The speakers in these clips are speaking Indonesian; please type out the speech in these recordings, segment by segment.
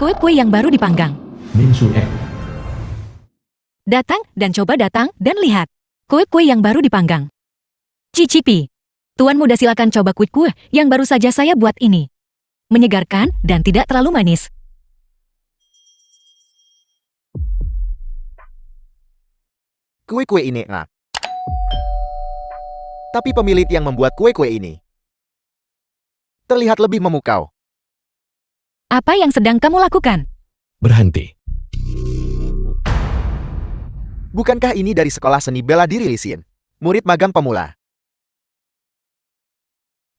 Kue-kue yang baru dipanggang. Min Su Ek. Datang dan coba datang dan lihat. Kue-kue yang baru dipanggang. Cicipi. Tuan muda silakan coba kue-kue yang baru saja saya buat ini. Menyegarkan dan tidak terlalu manis. Kue-kue ini enak. Tapi pemilik yang membuat kue-kue ini terlihat lebih memukau. Apa yang sedang kamu lakukan? Berhenti. Bukankah ini dari sekolah seni bela diri Lee Sin? Murid magang pemula.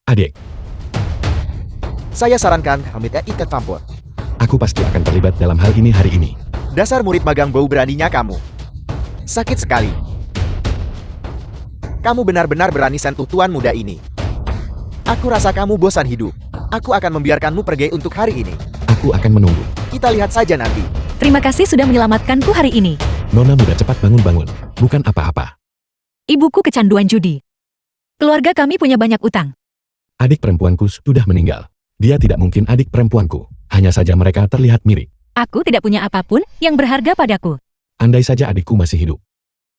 Adik, Saya sarankan Hamid ikut campur. aku pasti akan terlibat dalam hal ini hari ini. Dasar murid magang bau beraninya kamu. Sakit sekali. Kamu benar-benar berani sentuh tuan muda ini. Aku rasa kamu bosan hidup. Aku akan membiarkanmu pergi untuk hari ini. Aku akan menunggu. Kita lihat saja nanti. Terima kasih sudah menyelamatkanku hari ini. Nona muda cepat bangun-bangun. Bukan apa-apa. Ibuku kecanduan judi. Keluarga kami punya banyak utang. Adik perempuanku sudah meninggal. Dia tidak mungkin adik perempuanku. Hanya saja mereka terlihat mirip. Aku tidak punya apapun yang berharga padaku. Andai saja adikku masih hidup.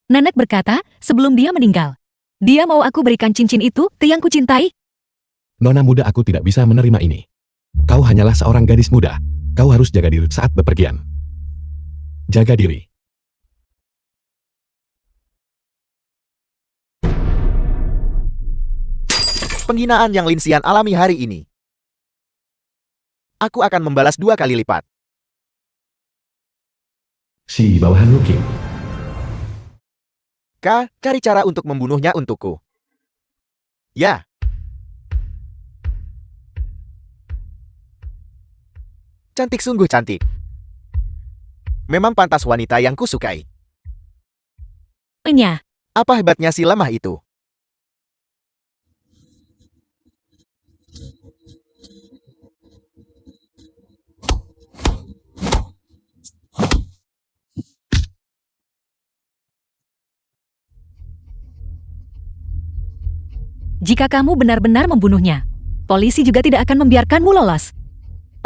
Nenek berkata sebelum dia meninggal. Dia mau aku berikan cincin itu ke yang kucintai. Nona muda, aku tidak bisa menerima ini. Kau hanyalah seorang gadis muda. Kau harus jaga diri saat bepergian. Jaga diri. Penghinaan yang Lin Xian alami hari ini. Aku akan membalas 2 kali lipat. Si bawahan Luking. Cari cara untuk membunuhnya untukku. Ya. Cantik, sungguh cantik. Memang pantas wanita yang kusukai. Enya, Apa hebatnya si lemah itu? jika kamu benar-benar membunuhnya, polisi juga tidak akan membiarkanmu lolos.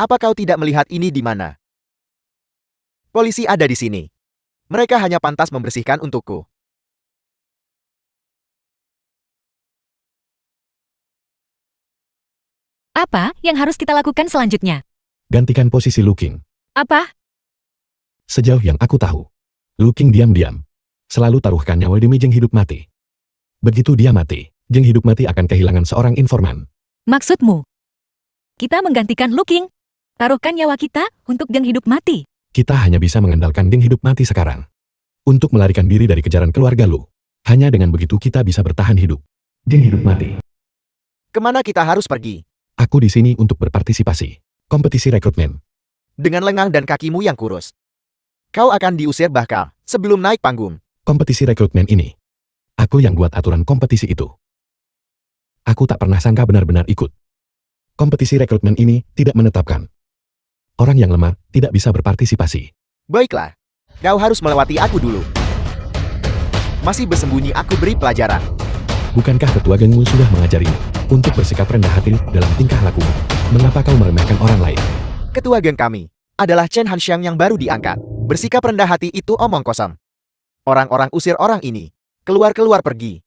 Apa kau tidak melihat ini di mana? Polisi ada di sini. Mereka hanya pantas membersihkan untukku. Apa yang harus kita lakukan selanjutnya? Gantikan posisi Luking. Apa? Sejauh yang aku tahu, Luking diam-diam selalu taruhkan nyawa demi Jeng hidup mati. Begitu dia mati, Jeng hidup mati akan kehilangan seorang informan. Maksudmu? Kita menggantikan Luking. Taruhkan nyawa kita untuk Jeng hidup mati. Kita hanya bisa mengandalkan Jeng hidup mati sekarang. Untuk melarikan diri dari kejaran keluarga Lu. Hanya dengan begitu kita bisa bertahan hidup. Jeng hidup mati. Kemana kita harus pergi? Aku di sini untuk berpartisipasi. Kompetisi rekrutmen. Dengan lengan dan kakimu yang kurus. Kau akan diusir bakal sebelum naik panggung. Kompetisi rekrutmen ini. Aku yang buat aturan kompetisi itu. Aku tak pernah sangka benar-benar ikut. Kompetisi rekrutmen ini tidak menetapkan. Orang yang lemah tidak bisa berpartisipasi. Baiklah. Kau harus melewati aku dulu. Masih bersembunyi, aku beri pelajaran. Bukankah ketua gengmu sudah mengajarimu untuk bersikap rendah hati dalam tingkah lakumu? Mengapa kau meremehkan orang lain? Ketua geng kami adalah Chen Hanxiang yang baru diangkat. Bersikap rendah hati itu omong kosong. Orang-orang usir orang ini. Keluar-keluar pergi.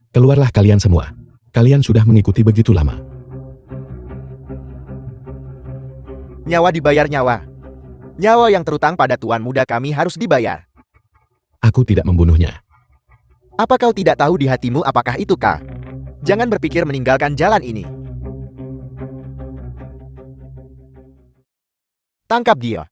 Keluarlah kalian semua. Kalian sudah mengikuti begitu lama. Nyawa dibayar nyawa. Nyawa yang terutang pada tuan muda kami harus dibayar. Aku tidak membunuhnya. Apa kau tidak tahu di hatimu apakah itu kah? Jangan berpikir meninggalkan jalan ini. Tangkap dia.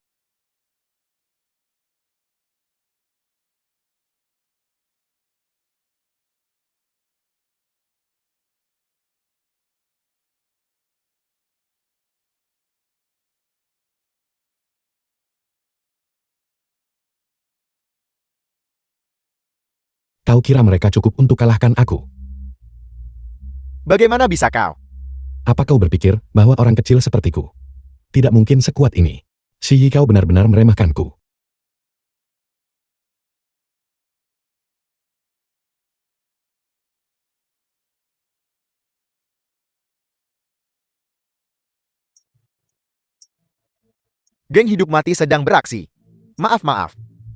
Kau kira mereka cukup untuk kalahkan aku? Bagaimana bisa kau? Apa kau berpikir bahwa orang kecil sepertiku tidak mungkin sekuat ini? Si Yi, kau benar-benar meremehkanku. Geng hidup mati sedang beraksi. Maaf.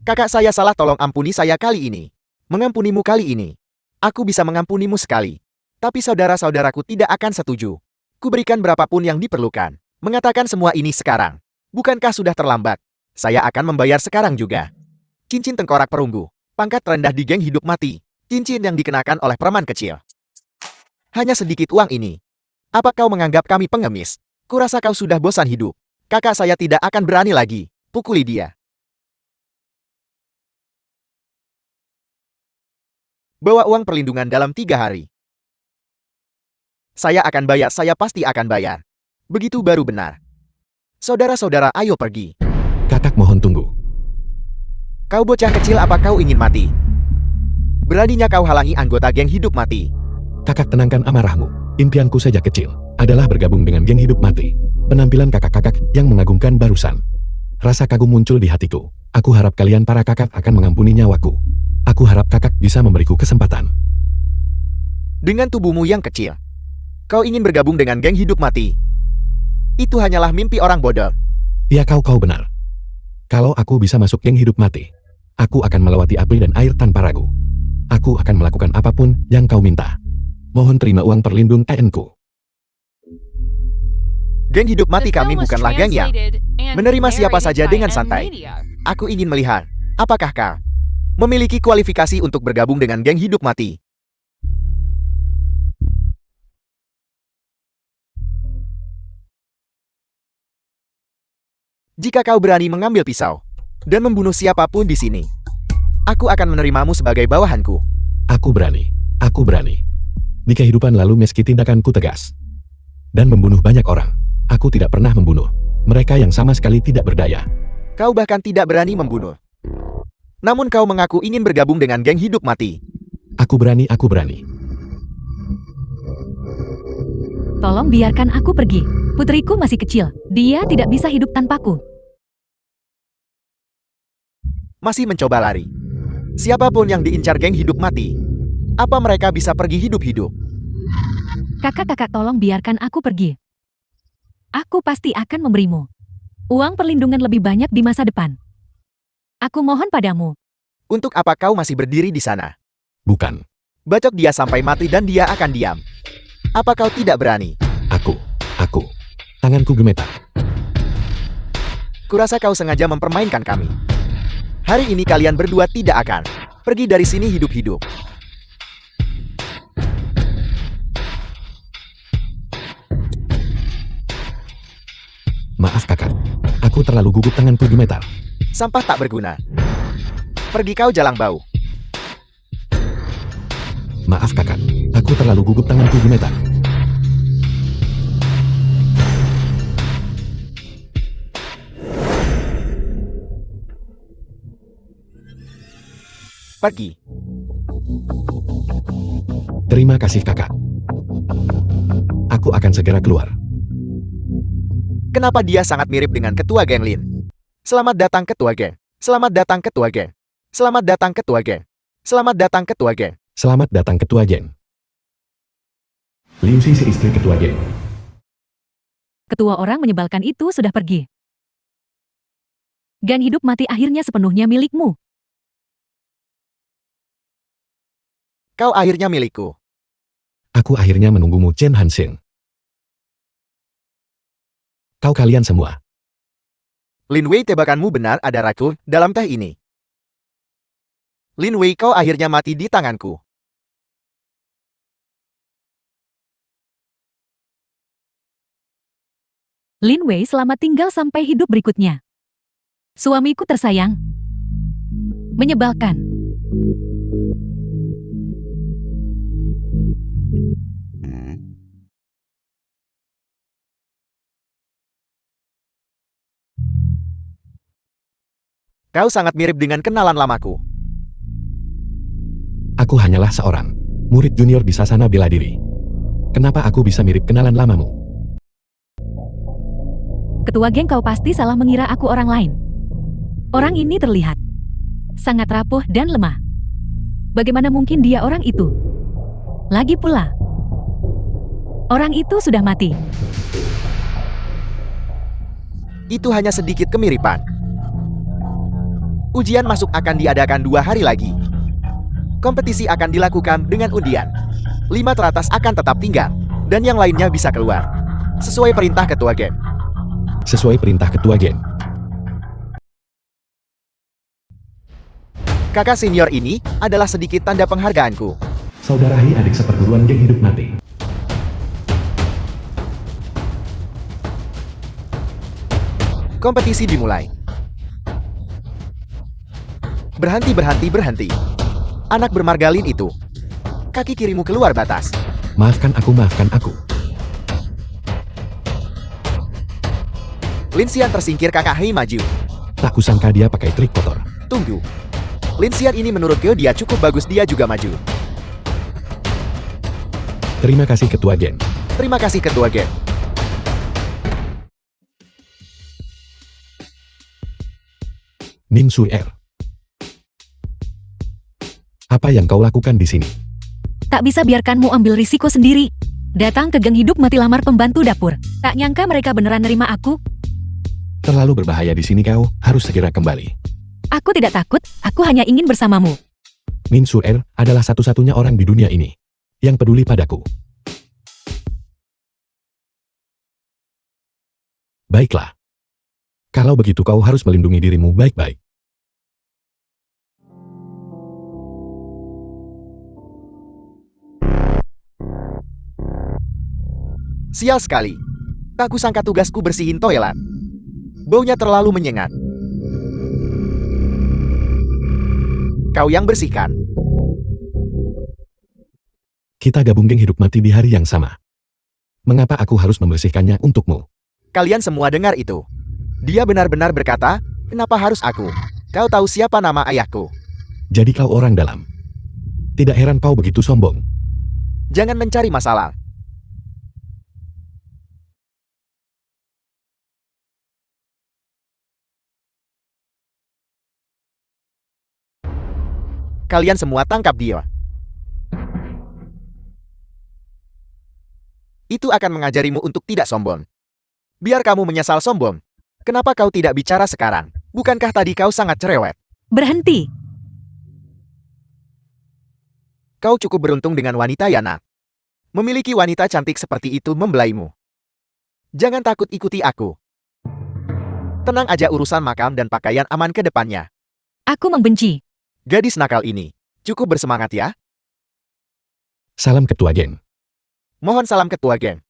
Kakak saya salah, tolong ampuni saya kali ini. Mengampunimu kali ini. Aku bisa mengampunimu sekali. Tapi saudara-saudaraku tidak akan setuju. Kuberikan berapapun yang diperlukan. Mengatakan semua ini sekarang. Bukankah sudah terlambat? Saya akan membayar sekarang juga. Cincin tengkorak perunggu. Pangkat terendah di geng hidup mati. Cincin yang dikenakan oleh preman kecil. Hanya sedikit uang ini. Apa kau menganggap kami pengemis? Kurasa kau sudah bosan hidup. Kakak saya tidak akan berani lagi. Pukuli dia. Bawa uang perlindungan dalam 3 hari. Saya akan bayar, saya pasti akan bayar. Begitu baru benar. Saudara-saudara, ayo pergi. Kakak mohon tunggu. Kau bocah kecil, apa kau ingin mati? Beraninya kau halangi anggota geng hidup mati. Kakak tenangkan amarahmu. Impianku sejak kecil adalah bergabung dengan geng hidup mati. Penampilan kakak-kakak yang mengagumkan barusan. Rasa kagum muncul di hatiku. Aku harap kalian para kakak akan mengampuni nyawaku. Aku harap kakak bisa memberiku kesempatan. Dengan tubuhmu yang kecil, kau ingin bergabung dengan geng hidup mati? Itu hanyalah mimpi orang bodoh. Ya, kau benar. Kalau aku bisa masuk geng hidup mati, aku akan melewati api dan air tanpa ragu. Aku akan melakukan apapun yang kau minta. Mohon terima uang perlindung ku. Geng hidup mati kami bukanlah geng yang menerima siapa saja dengan santai. Aku ingin melihat, apakah kau memiliki kualifikasi untuk bergabung dengan geng hidup mati? Jika kau berani mengambil pisau dan membunuh siapapun di sini, aku akan menerimamu sebagai bawahanku. Aku berani. Di kehidupan lalu meski tindakanku tegas dan membunuh banyak orang, aku tidak pernah membunuh mereka yang sama sekali tidak berdaya. Kau bahkan tidak berani membunuh. Namun kau mengaku ingin bergabung dengan geng hidup mati. Aku berani. Tolong biarkan aku pergi. Putriku masih kecil. Dia tidak bisa hidup tanpaku. Masih mencoba lari. Siapapun yang diincar geng hidup mati, apa mereka bisa pergi hidup-hidup? Kakak-kakak, tolong biarkan aku pergi. Aku pasti akan memberimu uang perlindungan lebih banyak di masa depan. Aku mohon padamu. Untuk apa kau masih berdiri di sana? Bukan. Bacok dia sampai mati dan dia akan diam. Apa kau tidak berani? Aku. Tanganku gemetar. Kurasa kau sengaja mempermainkan kami. Hari ini kalian berdua tidak akan pergi dari sini hidup-hidup. Maaf kakak. Aku terlalu gugup, tanganku gemetar. Sampah tak berguna. Pergi kau jalang bau. Maaf kakak. Aku terlalu gugup, tanganku gemetar. Pergi. Terima kasih kakak. Aku akan segera keluar. Kenapa dia sangat mirip dengan ketua geng Lin? Selamat datang ketua geng. Selamat datang ketua geng. Selamat datang ketua geng. Selamat datang ketua geng. Selamat datang ketua geng. Liu Xi, si istri ketua geng. Ketua orang menyebalkan itu sudah pergi. Geng hidup mati akhirnya sepenuhnya milikmu. Kau akhirnya milikku. Aku akhirnya menunggumu, Chen Hanxing. Kau kalian semua. Lin Wei, tebakanmu benar, ada racun dalam teh ini. Lin Wei, kau akhirnya mati di tanganku. Lin Wei selamat tinggal sampai hidup berikutnya. Suamiku tersayang. Menyebalkan. Kau sangat mirip dengan kenalan lamaku. Aku hanyalah seorang murid junior di Sasana Bela Diri. Kenapa aku bisa mirip kenalan lamamu? Ketua geng, kau pasti salah mengira aku orang lain. Orang ini terlihat sangat rapuh dan lemah. Bagaimana mungkin dia orang itu? Lagi pula, orang itu sudah mati. Itu hanya sedikit kemiripan. Ujian masuk akan diadakan 2 hari lagi. Kompetisi akan dilakukan dengan undian. 5 teratas akan tetap tinggal, dan yang lainnya bisa keluar. Sesuai perintah ketua geng. Sesuai perintah ketua geng. Kakak senior ini adalah sedikit tanda penghargaanku. Saudara Hei adik seperguruan geng hidup mati. Kompetisi dimulai. Berhenti, berhenti, berhenti. Anak bermargalin itu. Kaki kirimu keluar batas. Maafkan aku, maafkan aku. Linsian tersingkir, kakak Hei maju. Tak kusangka dia pakai trik kotor. Tunggu. Linsian ini menurutku dia cukup bagus, dia juga maju. Terima kasih ketua geng. Terima kasih ketua geng. Nin Suer. Apa yang kau lakukan di sini? Tak bisa biarkanmu ambil risiko sendiri. Datang ke geng hidup mati lamar pembantu dapur. Tak nyangka mereka beneran nerima aku. Terlalu berbahaya di sini, kau harus segera kembali. Aku tidak takut, aku hanya ingin bersamamu. Nin Suer adalah satu-satunya orang di dunia ini yang peduli padaku. Baiklah. Kalau begitu kau harus melindungi dirimu baik-baik. Sial sekali. Tak kusangka tugasku bersihin toilet. Baunya terlalu menyengat. Kau yang bersihkan. Kita gabung geng hidup mati di hari yang sama. Mengapa aku harus membersihkannya untukmu? Kalian semua dengar itu. Dia benar-benar berkata, kenapa harus aku? Kau tahu siapa nama ayahku? Jadi kau orang dalam. Tidak heran kau begitu sombong. Jangan mencari masalah. Kalian semua tangkap dia. Itu akan mengajarimu untuk tidak sombong. Biar kamu menyesal sombong. Kenapa kau tidak bicara sekarang? Bukankah tadi kau sangat cerewet? Berhenti. Kau cukup beruntung dengan wanita, Yana. Memiliki wanita cantik seperti itu membelaimu. Jangan takut, ikuti aku. Tenang aja, urusan makam dan pakaian aman ke depannya. Aku membenci. Gadis nakal ini. Cukup bersemangat ya. Salam ketua geng. Mohon salam ketua geng.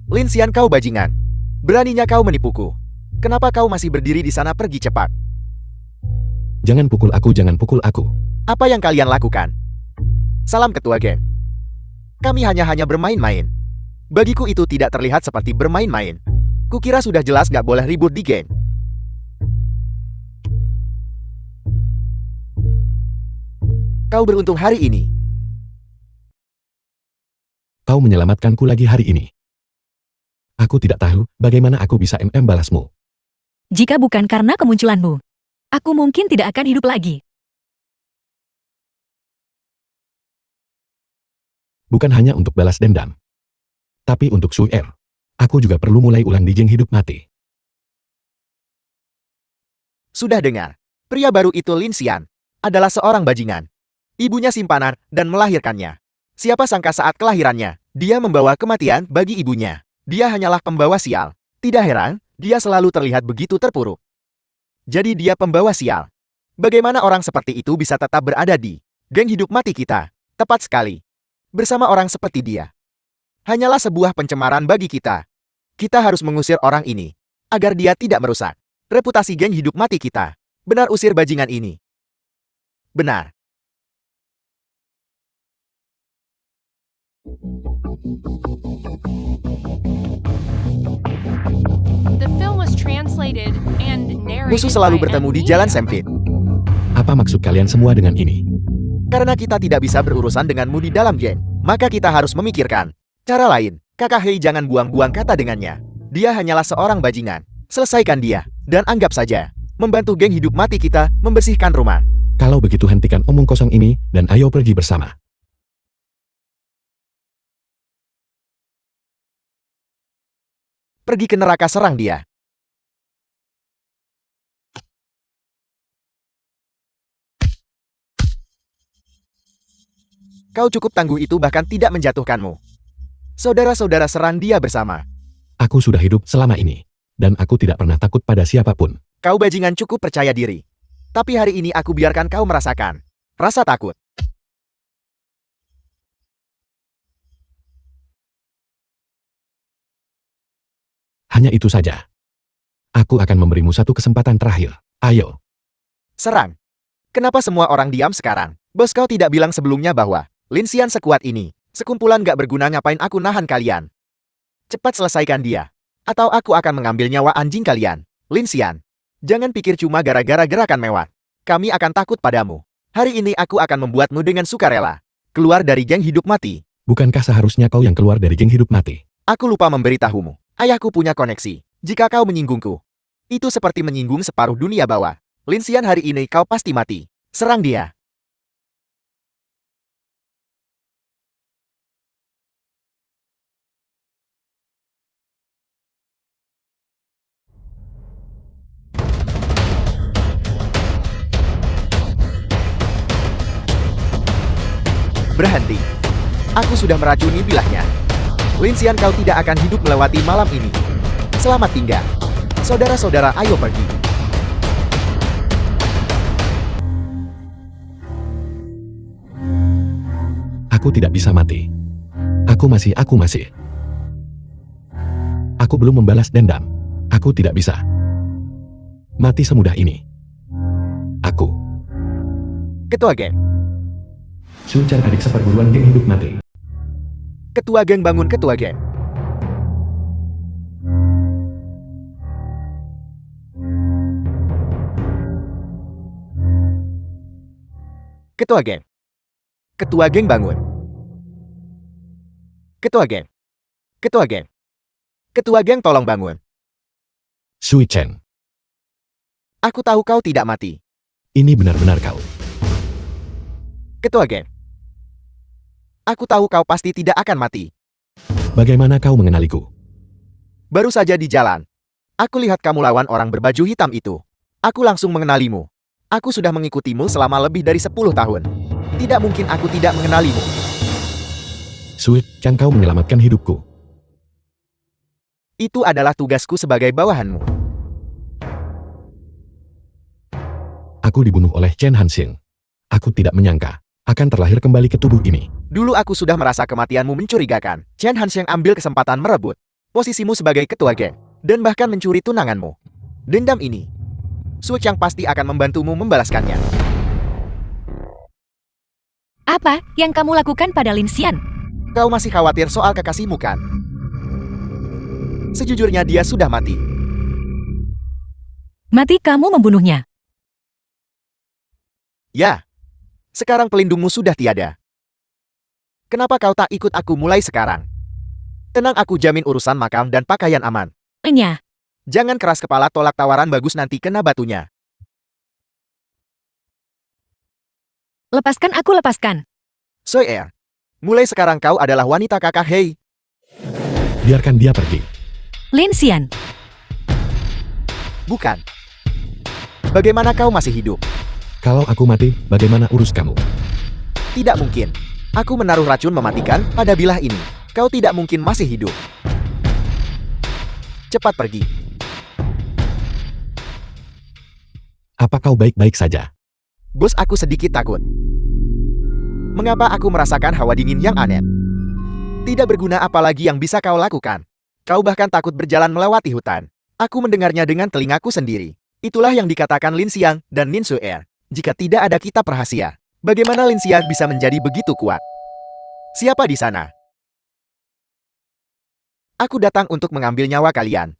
Linsian, kau bajingan. Beraninya kau menipuku. Kenapa kau masih berdiri di sana? Pergi cepat. Jangan pukul aku, jangan pukul aku. Apa yang kalian lakukan? Salam ketua geng. Kami hanya bermain-main. Bagiku itu tidak terlihat seperti bermain-main. Kukira sudah jelas gak boleh ribut di geng. Kau beruntung hari ini. Kau menyelamatkanku lagi hari ini. Aku tidak tahu bagaimana aku bisa balasmu. Jika bukan karena kemunculanmu, aku mungkin tidak akan hidup lagi. Bukan hanya untuk balas dendam. Tapi untuk Suer. Aku juga perlu mulai ulang di geng hidup mati. Sudah dengar. Pria baru itu, Linsian, adalah seorang bajingan. Ibunya simpanan dan melahirkannya. Siapa sangka saat kelahirannya, dia membawa kematian bagi ibunya. Dia hanyalah pembawa sial. Tidak heran, dia selalu terlihat begitu terpuruk. Jadi dia pembawa sial. Bagaimana orang seperti itu bisa tetap berada di geng hidup mati kita? Tepat sekali. Bersama orang seperti dia. Hanyalah sebuah pencemaran bagi kita. Kita harus mengusir orang ini, agar dia tidak merusak reputasi geng hidup mati kita. Benar, usir bajingan ini. Benar. The film was translated and narrated Musuh selalu by bertemu di Amnesia. jalan sempit. Apa maksud kalian semua dengan ini? Karena kita tidak bisa berurusan denganmu di dalam geng, maka kita harus memikirkan cara lain. Kakak Hei, jangan buang-buang kata dengannya. Dia hanyalah seorang bajingan. Selesaikan dia, dan anggap saja membantu geng hidup mati kita membersihkan rumah. Kalau begitu hentikan omong kosong ini, dan ayo pergi bersama. Pergi ke neraka, serang dia. Kau cukup tangguh itu bahkan tidak menjatuhkanmu. Saudara-saudara, serang dia bersama. Aku sudah hidup selama ini. Dan aku tidak pernah takut pada siapapun. Kau bajingan cukup percaya diri. Tapi hari ini aku biarkan kau merasakan rasa takut. Hanya itu saja. Aku akan memberimu satu kesempatan terakhir. Ayo. Serang. Kenapa semua orang diam sekarang? Bos, kau tidak bilang sebelumnya bahwa Lin Xian sekuat ini. Sekumpulan gak berguna, ngapain aku nahan kalian? Cepat selesaikan dia. Atau aku akan mengambil nyawa anjing kalian. Lin Xian, jangan pikir cuma gara-gara gerakan mewah. Kami akan takut padamu. Hari ini aku akan membuatmu dengan sukarela keluar dari geng hidup mati. Bukankah seharusnya kau yang keluar dari geng hidup mati? Aku lupa memberitahumu. Ayahku punya koneksi. Jika kau menyinggungku, itu seperti menyinggung separuh dunia bawah. Lin Xian, hari ini kau pasti mati. Serang dia. Berhenti. Aku sudah meracuni bilahnya. Lin Xian, kau tidak akan hidup melewati malam ini. Selamat tinggal. Saudara-saudara, ayo pergi. Aku tidak bisa mati. Aku masih. Aku belum membalas dendam. Aku tidak bisa mati semudah ini. Aku. Ketua geng. Sun Chan, adik seperguruan geng hidup mati. Ketua geng, bangun ketua geng. Ketua geng. Ketua geng, bangun. Ketua geng. Ketua geng. Ketua geng, tolong bangun. Sui Chen, Aku tahu kau tidak mati. ini benar-benar kau. Ketua geng. Aku tahu kau pasti tidak akan mati. Bagaimana kau mengenaliku? Baru saja di jalan, aku lihat kamu lawan orang berbaju hitam itu. Aku langsung mengenalimu. Aku sudah mengikutimu selama lebih dari 10 tahun. Tidak mungkin aku tidak mengenalimu. Sui Chen, kau menyelamatkan hidupku. Itu adalah tugasku sebagai bawahanmu. Aku dibunuh oleh Chen Hanxing. Aku tidak menyangka akan terlahir kembali ke tubuh ini. Dulu aku sudah merasa kematianmu mencurigakan. Chen Hanxiang ambil kesempatan merebut posisimu sebagai ketua geng, dan bahkan mencuri tunanganmu. Dendam ini, Su Chang pasti akan membantumu membalaskannya. Apa yang kamu lakukan pada Lin Xian? Kau masih khawatir soal kekasihmu kan? Sejujurnya dia sudah mati. Mati kamu membunuhnya. Ya, sekarang pelindungmu sudah tiada. Kenapa kau tak ikut aku mulai sekarang? Tenang, aku jamin urusan makam dan pakaian aman. Enya, Jangan keras kepala, tolak tawaran bagus nanti kena batunya. lepaskan aku, lepaskan. Soy Er, mulai sekarang kau adalah wanita kakak, hei. Biarkan dia pergi. Lin Xian, Bukan. Bagaimana kau masih hidup? Kalau aku mati, bagaimana urus kamu? Tidak mungkin. Aku menaruh racun mematikan pada bilah ini. Kau tidak mungkin masih hidup. Cepat pergi. Apa kau baik-baik saja? Bos, aku sedikit takut. Mengapa aku merasakan hawa dingin yang aneh? Tidak berguna, apalagi yang bisa kau lakukan. Kau bahkan takut berjalan melewati hutan. Aku mendengarnya dengan telingaku sendiri. Itulah yang dikatakan Lin Xiang dan Nin Suer. Jika tidak ada kitab rahasia, bagaimana Lin Xiang bisa menjadi begitu kuat? Siapa di sana? Aku datang untuk mengambil nyawa kalian.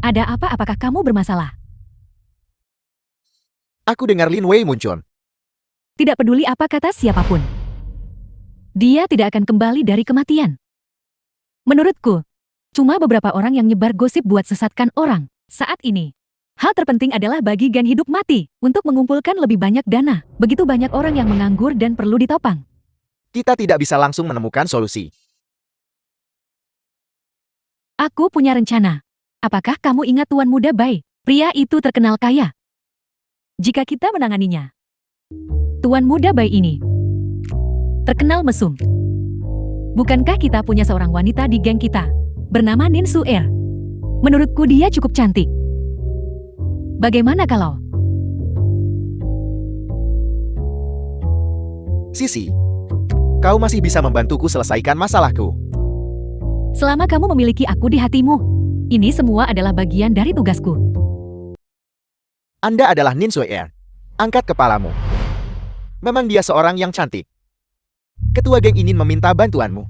ada apa? Apakah kamu bermasalah? Aku dengar Lin Wei muncul. Tidak peduli apa kata siapapun. Dia tidak akan kembali dari kematian. Menurutku, cuma beberapa orang yang nyebar gosip buat sesatkan orang. Saat ini, hal terpenting adalah bagi geng hidup mati untuk mengumpulkan lebih banyak dana. Begitu banyak orang yang menganggur dan perlu ditopang. Kita tidak bisa langsung menemukan solusi. Aku punya rencana. Apakah kamu ingat Tuan Muda Bai? Pria itu terkenal kaya. Jika kita menanganinya, Tuan Muda Bai ini terkenal mesum. Bukankah kita punya seorang wanita di geng kita bernama Nin Suer? Menurutku dia cukup cantik. Bagaimana kalau Sisi, kau masih bisa membantuku selesaikan masalahku. selama kamu memiliki aku di hatimu, ini semua adalah bagian dari tugasku. Anda adalah Nin Suer. Angkat kepalamu. Memang dia seorang yang cantik. Ketua geng ingin meminta bantuanmu.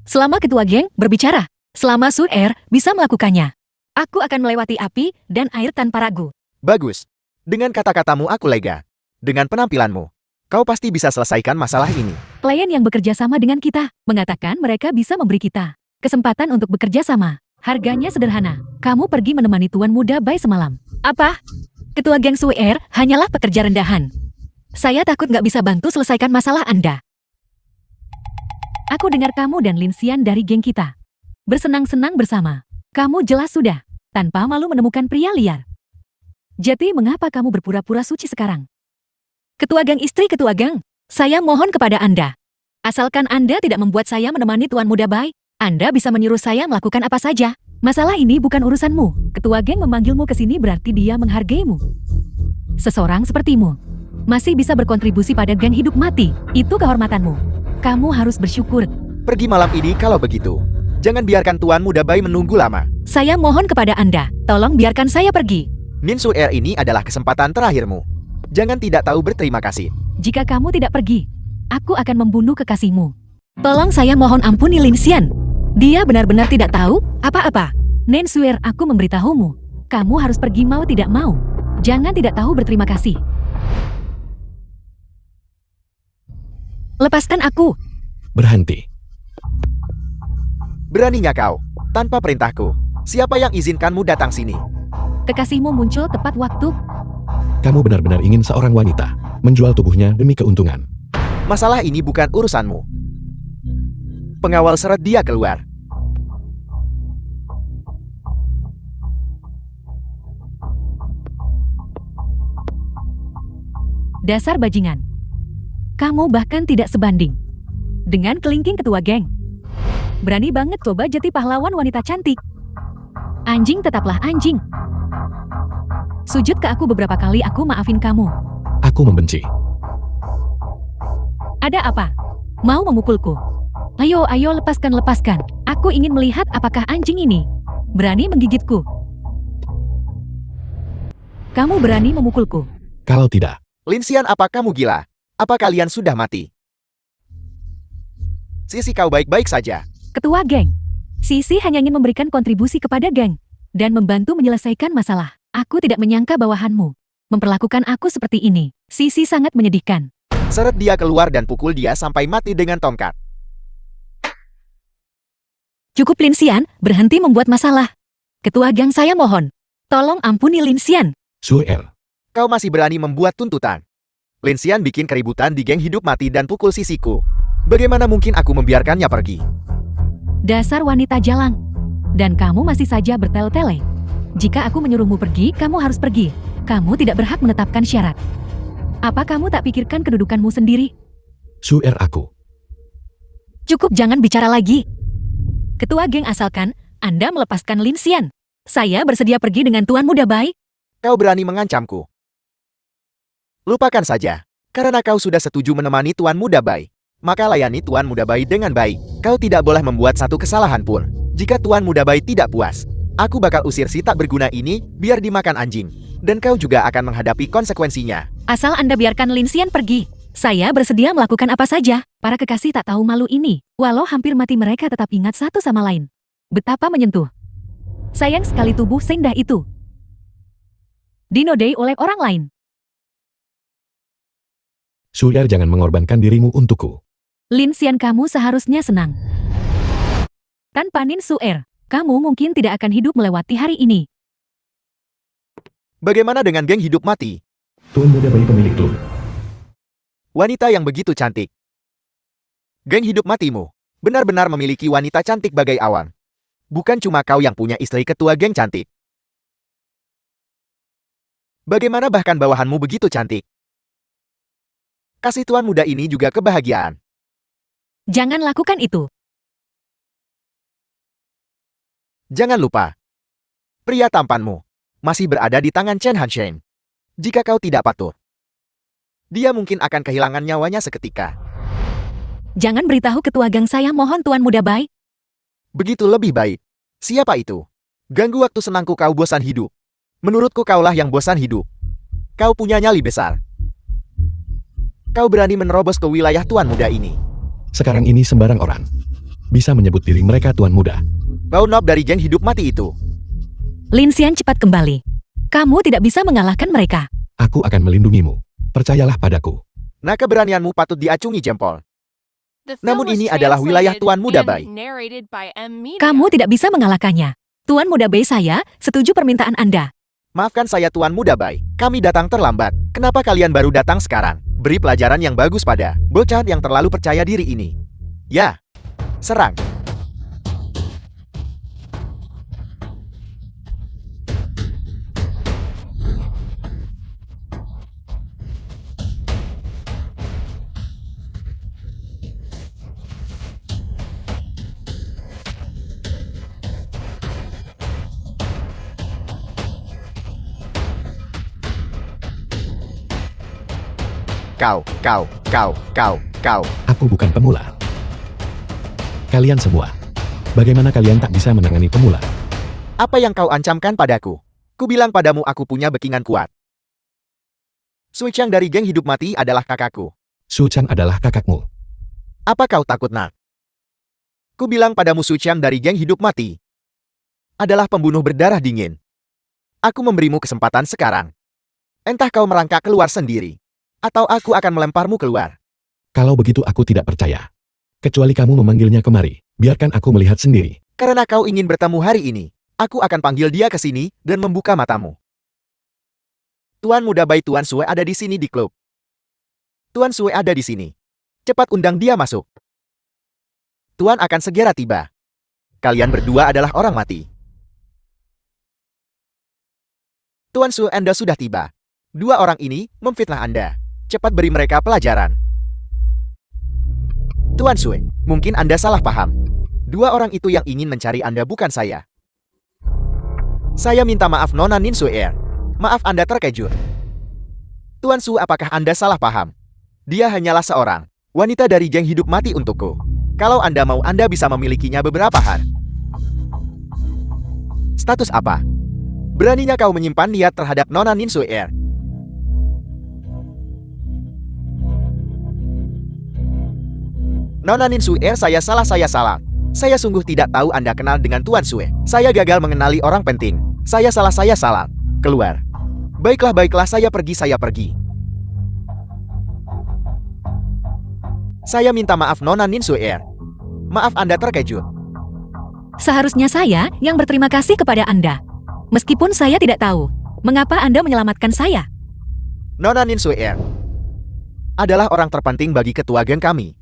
Selama ketua geng berbicara, selama Suer bisa melakukannya, aku akan melewati api dan air tanpa ragu. Bagus. Dengan kata-katamu aku lega. Dengan penampilanmu, kau pasti bisa selesaikan masalah ini. Klien yang bekerja sama dengan kita mengatakan mereka bisa memberi kita kesempatan untuk bekerja sama. Harganya sederhana. Kamu pergi menemani Tuan Muda Bai semalam. Apa? Ketua geng Suer hanyalah pekerja rendahan. Saya takut nggak bisa bantu selesaikan masalah Anda. Aku dengar kamu dan Lin Xian dari geng kita bersenang-senang bersama. Kamu jelas sudah tanpa malu menemukan pria liar. Jadi mengapa kamu berpura-pura suci sekarang? Ketua geng istri ketua geng, saya mohon kepada Anda. Asalkan Anda tidak membuat saya menemani Tuan Muda Bai, Anda bisa menyuruh saya melakukan apa saja. Masalah ini bukan urusanmu. Ketua geng memanggilmu ke sini berarti dia menghargaimu. Seseorang sepertimu masih bisa berkontribusi pada geng hidup mati. Itu kehormatanmu. Kamu harus bersyukur. Pergi malam ini kalau begitu. Jangan biarkan Tuan Muda Bai menunggu lama. Saya mohon kepada Anda, tolong biarkan saya pergi. Nin Suer ini adalah kesempatan terakhirmu. Jangan tidak tahu berterima kasih. Jika kamu tidak pergi, aku akan membunuh kekasihmu. Tolong saya mohon ampuni Lin Xian. Dia benar-benar tidak tahu apa-apa. Nen Suer, aku memberitahumu. Kamu harus pergi mau tidak mau. Jangan tidak tahu berterima kasih. Lepaskan aku. Berhenti. Beraninya kau, tanpa perintahku. Siapa yang izinkanmu datang sini? Kekasihmu muncul tepat waktu. Kamu benar-benar ingin seorang wanita menjual tubuhnya demi keuntungan. Masalah ini bukan urusanmu. Pengawal seret dia keluar. Dasar bajingan. Kamu bahkan tidak sebanding dengan kelingking ketua geng. Berani banget coba jadi pahlawan wanita cantik. Anjing tetaplah anjing. Sujud ke aku beberapa kali, aku maafin kamu. Aku membenci. Ada apa? Mau memukulku? Ayo, ayo lepaskan, lepaskan. Aku ingin melihat apakah anjing ini berani menggigitku. Kamu berani memukulku? Kalau tidak, Lin Xian, apa kamu gila? Apa kalian sudah mati? Sisi, kau baik-baik saja. Ketua geng, Sisi hanya ingin memberikan kontribusi kepada geng dan membantu menyelesaikan masalah. Aku tidak menyangka bawahanmu memperlakukan aku seperti ini. Sisi sangat menyedihkan. Seret dia keluar dan pukul dia sampai mati dengan tongkat. Cukup Lin Xian, berhenti membuat masalah. Ketua geng, saya mohon, tolong ampuni Lin Xian. Suer, Kau masih berani membuat tuntutan. Lin Xian bikin keributan di geng hidup mati dan pukul sisiku. Bagaimana mungkin aku membiarkannya pergi? Dasar wanita jalang. Dan kamu masih saja bertele-tele. Jika aku menyuruhmu pergi, kamu harus pergi. Kamu tidak berhak menetapkan syarat. Apa kamu tak pikirkan kedudukanmu sendiri? Suer aku. Cukup, jangan bicara lagi. Ketua geng, asalkan Anda melepaskan Lin Xian. Saya bersedia pergi dengan Tuan Muda Bai. Kau berani mengancamku. Lupakan saja. Karena kau sudah setuju menemani Tuan Muda Bai, maka layani Tuan Muda Bai dengan baik. Kau tidak boleh membuat satu kesalahan pun. Jika Tuan Muda Bai tidak puas, aku bakal usir si tak berguna ini biar dimakan anjing. Dan kau juga akan menghadapi konsekuensinya. Asal Anda biarkan Lin Xian pergi, saya bersedia melakukan apa saja. Para kekasih tak tahu malu ini, walau hampir mati mereka tetap ingat satu sama lain. Betapa menyentuh. Sayang sekali tubuh sendah itu dinodai oleh orang lain. Suer, jangan mengorbankan dirimu untukku. Lin Xian, kamu seharusnya senang. Tanpa Nin Suer, kamu mungkin tidak akan hidup melewati hari ini. Bagaimana dengan geng hidup mati? Tuan muda bayi pemilik klub. Wanita yang begitu cantik. Geng hidup matimu benar-benar memiliki wanita cantik bagai awan. Bukan cuma kau yang punya istri ketua geng cantik. Bagaimana bahkan bawahanmu begitu cantik? Kasih tuan muda ini juga kebahagiaan. Jangan lakukan itu. Jangan lupa, pria tampanmu masih berada di tangan Chen Hanshen. Jika kau tidak patuh, dia mungkin akan kehilangan nyawanya seketika. Jangan beritahu ketua gang saya, mohon Tuan Muda Baik. Begitu lebih baik. Siapa itu? Ganggu waktu senangku, kau bosan hidup. Menurutku kaulah yang bosan hidup. Kau punya nyali besar. Kau berani menerobos ke wilayah tuan muda ini. Sekarang ini sembarang orang bisa menyebut diri mereka tuan muda. Bau nob dari geng hidup mati itu. Lin Xian, cepat kembali. Kamu tidak bisa mengalahkan mereka. Aku akan melindungimu. Percayalah padaku. Nah, keberanianmu patut diacungi jempol. The film Namun was ini adalah wilayah translated Tuan Muda and Bai. narrated by M. Media. Kamu tidak bisa mengalahkannya. Tuan Muda Baik, saya setuju permintaan Anda. Maafkan saya tuan muda Bai. Kami datang terlambat. Kenapa kalian baru datang sekarang? Beri pelajaran yang bagus pada bocah yang terlalu percaya diri ini. Ya. Serang. Kau. Aku bukan pemula. Kalian semua. Bagaimana kalian tak bisa menangani pemula? Apa yang kau ancamkan padaku? Ku bilang padamu aku punya backingan kuat. Sui Chang dari geng hidup mati adalah kakakku. Su Chang adalah kakakmu. Apa kau takut, nak? Ku bilang padamu Sui Chang dari geng hidup mati adalah pembunuh berdarah dingin. Aku memberimu kesempatan sekarang. Entah kau merangkak keluar sendiri, atau aku akan melemparmu keluar. Kalau begitu aku tidak percaya. Kecuali kamu memanggilnya kemari. Biarkan aku melihat sendiri. Karena kau ingin bertemu hari ini, aku akan panggil dia ke sini dan membuka matamu. Tuan Muda Bai, Tuan Sue ada di sini di klub. Tuan Sue ada di sini. Cepat undang dia masuk. Tuan akan segera tiba. Kalian berdua adalah orang mati. Tuan Sue, Anda sudah tiba. Dua orang ini memfitnah Anda. Cepat beri mereka pelajaran. Tuan Sue, mungkin Anda salah paham. Dua orang itu yang ingin mencari Anda, bukan saya. Saya minta maaf, Nona Nin Sue. Maaf Anda terkejut. Tuan Sue, apakah Anda salah paham? Dia hanyalah seorang wanita dari geng hidup mati untukku. Kalau Anda mau, Anda bisa memilikinya beberapa hari. Status apa? Beraninya kau menyimpan niat terhadap Nona Nin Sue? Nona Nin Sue, saya salah. Saya sungguh tidak tahu Anda kenal dengan Tuan Sue. Saya gagal mengenali orang penting. Saya salah. Keluar. Baiklah, saya pergi. Saya minta maaf, Nona Nin Sue. Maaf Anda terkejut. Seharusnya saya yang berterima kasih kepada Anda. Meskipun saya tidak tahu mengapa Anda menyelamatkan saya. Nona Nin Sue adalah orang terpenting bagi ketua geng kami.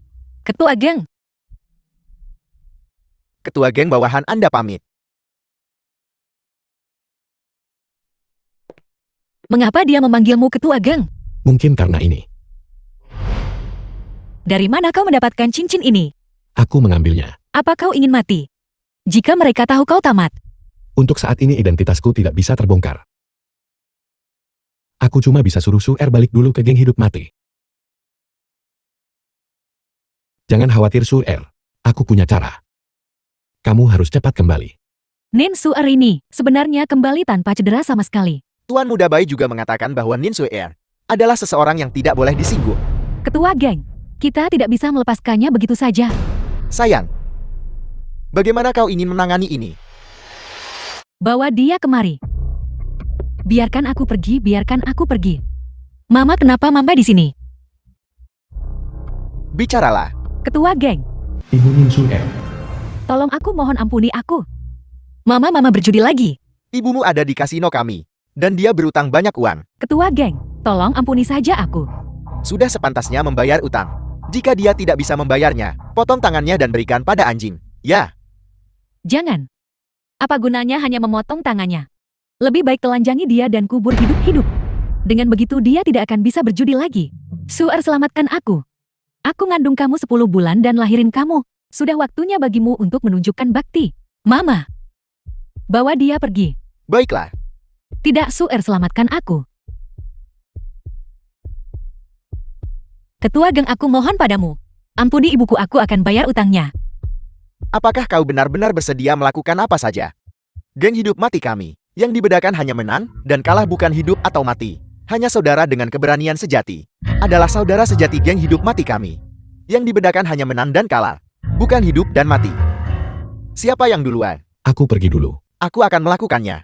Ketua geng, Ketua geng bawahan Anda pamit. mengapa dia memanggilmu ketua geng? Mungkin karena ini. Dari mana kau mendapatkan cincin ini? Aku mengambilnya. Apa kau ingin mati? Jika mereka tahu kau tamat. Untuk saat ini identitasku tidak bisa terbongkar. Aku cuma bisa suruh Su balik dulu ke geng hidup mati. Jangan khawatir Su Aku punya cara. Kamu harus cepat kembali. Nin Sue ini sebenarnya kembali tanpa cedera sama sekali. Tuan Muda Bai juga mengatakan bahwa Nin Sue adalah seseorang yang tidak boleh disinggung. Ketua geng, kita tidak bisa melepaskannya begitu saja. Sayang, bagaimana kau ingin menangani ini? Bawa dia kemari. Biarkan aku pergi. Mama, kenapa Mama di sini? Bicaralah. Ketua geng, Ibu Nin Su tolong aku, mohon ampuni aku. Mama berjudi lagi. Ibumu ada di kasino kami. Dan dia berutang banyak uang. Ketua geng, tolong ampuni saja aku. Sudah sepantasnya membayar utang. Jika dia tidak bisa membayarnya, potong tangannya dan berikan pada anjing. Ya, Jangan. Apa gunanya hanya memotong tangannya? Lebih baik telanjangi dia dan kubur hidup-hidup. Dengan begitu dia tidak akan bisa berjudi lagi. Suer, selamatkan aku. Aku ngandung kamu 10 bulan dan lahirin kamu. Sudah waktunya bagimu untuk menunjukkan bakti. Mama, bawa dia pergi. baiklah. Tidak, Suer, selamatkan aku. Ketua geng, aku mohon padamu. Ampuni ibuku, aku akan bayar utangnya. Apakah kau benar-benar bersedia melakukan apa saja? Geng hidup mati kami. Yang dibedakan hanya menang dan kalah, bukan hidup atau mati. Hanya saudara dengan keberanian sejati. Adalah saudara sejati geng hidup mati kami. Yang dibedakan hanya menang dan kalah. Bukan hidup dan mati. Siapa yang duluan? Aku pergi dulu. Aku akan melakukannya.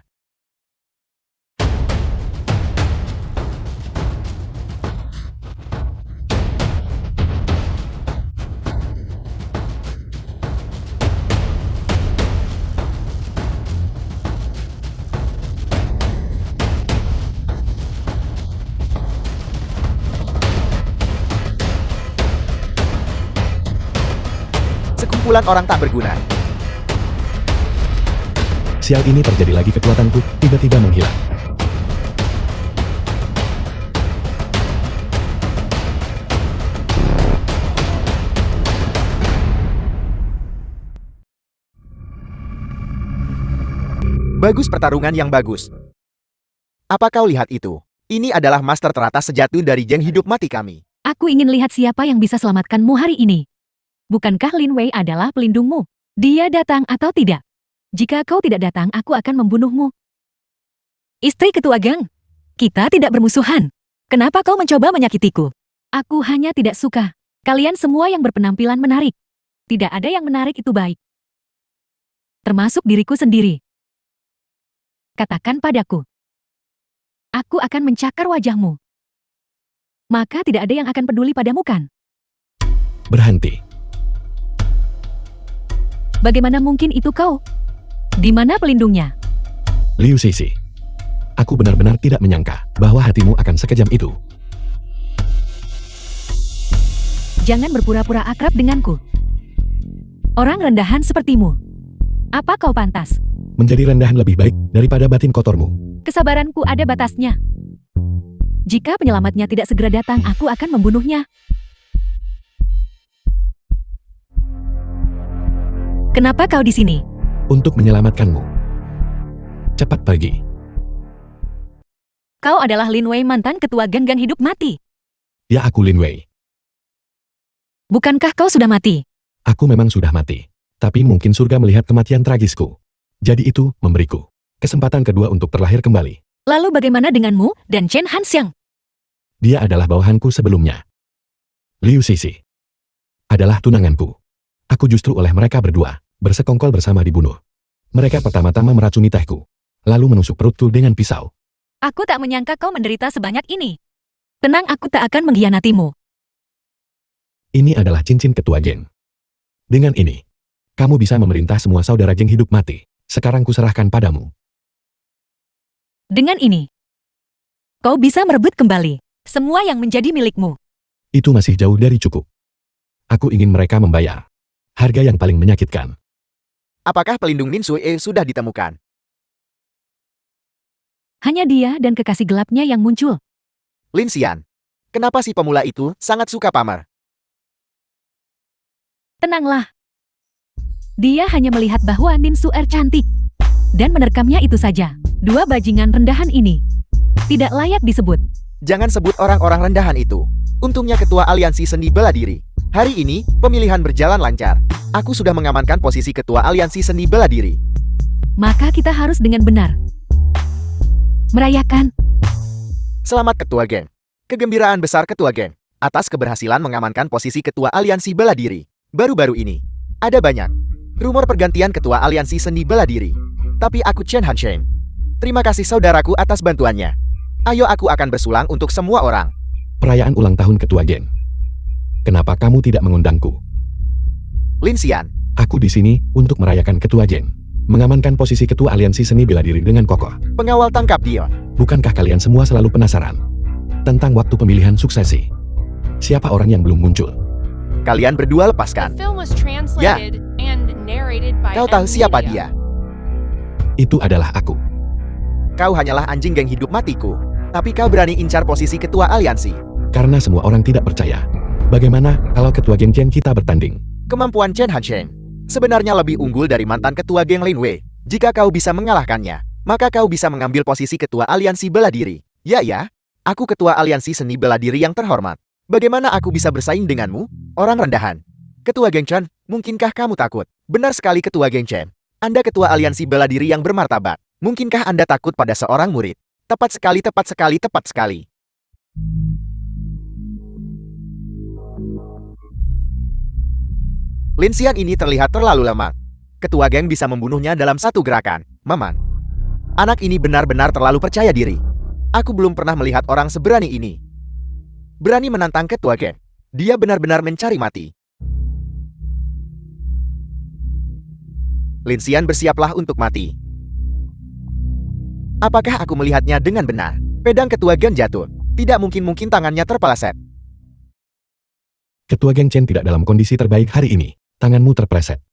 Sekumpulan orang tak berguna. Sial, ini terjadi lagi, kekuatanku tiba-tiba menghilang. Bagus, pertarungan yang bagus. Apa kau lihat itu? Ini adalah master teratas sejati dari geng hidup mati kami. Aku ingin lihat siapa yang bisa selamatkanmu hari ini. Bukankah Lin Wei adalah pelindungmu? Dia datang atau tidak? Jika kau tidak datang, aku akan membunuhmu. Istri ketua geng, kita tidak bermusuhan. Kenapa kau mencoba menyakitiku? Aku hanya tidak suka. Kalian semua yang berpenampilan menarik. Tidak ada yang menarik itu baik. Termasuk diriku sendiri. Katakan padaku. Aku akan mencakar wajahmu. Maka tidak ada yang akan peduli padamu, kan? Berhenti. Bagaimana mungkin itu kau? Di mana pelindungnya? Liu Sisi. Aku benar-benar tidak menyangka bahwa hatimu akan sekejam itu. Jangan berpura-pura akrab denganku. Orang rendahan sepertimu. Apa kau pantas? Menjadi rendahan lebih baik daripada batin kotormu. Kesabaranku ada batasnya. Jika penyelamatnya tidak segera datang, aku akan membunuhnya. Kenapa kau di sini? Untuk menyelamatkanmu. Cepat pergi. Kau adalah Lin Wei, mantan ketua geng hidup mati. Ya, aku Lin Wei. Bukankah kau sudah mati? Aku memang sudah mati. Tapi mungkin surga melihat kematian tragisku. Jadi itu memberiku kesempatan kedua untuk terlahir kembali. Lalu bagaimana denganmu dan Chen Hanxiang? Dia adalah bawahanku sebelumnya. Liu Sisi adalah tunanganku. Aku justru oleh mereka berdua bersekongkol bersama dibunuh. Mereka pertama-tama meracuni tehku, lalu menusuk perutku dengan pisau. Aku tak menyangka kau menderita sebanyak ini. Tenang, aku tak akan mengkhianatimu. Ini adalah cincin ketua geng. Dengan ini, kamu bisa memerintah semua saudara geng hidup mati. Sekarang kuserahkan padamu. Dengan ini, kau bisa merebut kembali semua yang menjadi milikmu. Itu masih jauh dari cukup. Aku ingin mereka membayar harga yang paling menyakitkan. Apakah pelindung Lin Sui sudah ditemukan? Hanya dia dan kekasih gelapnya yang muncul. Lin Xian. Kenapa si pemula itu sangat suka pamer? Tenanglah. Dia hanya melihat bahwa Nin Suer cantik. Dan menerkamnya itu saja. Dua bajingan rendahan ini tidak layak disebut. Jangan sebut orang-orang rendahan itu. Untungnya ketua aliansi seni bela diri. Hari ini, pemilihan berjalan lancar. Aku sudah mengamankan posisi ketua aliansi seni bela diri. Maka kita harus dengan benar merayakan. Selamat ketua geng. Kegembiraan besar ketua geng atas keberhasilan mengamankan posisi ketua aliansi bela diri. Baru-baru ini, ada banyak rumor pergantian ketua aliansi seni bela diri. Tapi aku Chen Hanxiang. Terima kasih saudaraku atas bantuannya. Ayo, aku akan bersulang untuk semua orang. Perayaan ulang tahun ketua geng. Kenapa kamu tidak mengundangku? Lin Xian. Aku di sini untuk merayakan ketua geng. mengamankan posisi ketua aliansi seni bela diri dengan kokoh. Pengawal tangkap dia. Bukankah kalian semua selalu penasaran tentang waktu pemilihan suksesi? Siapa orang yang belum muncul? Kalian berdua The lepaskan. film was translated and narrated by Kau tahu M siapa Media. dia? Itu adalah aku. Kau hanyalah anjing geng hidup matiku. Tapi kau berani incar posisi ketua aliansi. Karena semua orang tidak percaya. Bagaimana kalau ketua geng Chen kita bertanding? Kemampuan Chen Hansheng sebenarnya lebih unggul dari mantan ketua geng Lin Wei. Jika kau bisa mengalahkannya, maka kau bisa mengambil posisi ketua aliansi bela diri. Ya, aku ketua aliansi seni bela diri yang terhormat. Bagaimana aku bisa bersaing denganmu? Orang rendahan. Ketua geng Chen, mungkinkah kamu takut? Benar sekali ketua geng Chen. Anda ketua aliansi bela diri yang bermartabat. Mungkinkah Anda takut pada seorang murid? Tepat sekali, tepat sekali, tepat sekali. Lin Xian ini terlihat terlalu lemah. Ketua geng bisa membunuhnya dalam satu gerakan. Maman. Anak ini benar-benar terlalu percaya diri. Aku belum pernah melihat orang seberani ini. Berani menantang ketua geng. Dia benar-benar mencari mati. Lin Xian bersiaplah untuk mati. Apakah aku melihatnya dengan benar? Pedang ketua geng jatuh. Tidak mungkin tangannya terpeleset. Ketua geng Chen tidak dalam kondisi terbaik hari ini. Tanganmu terpleset.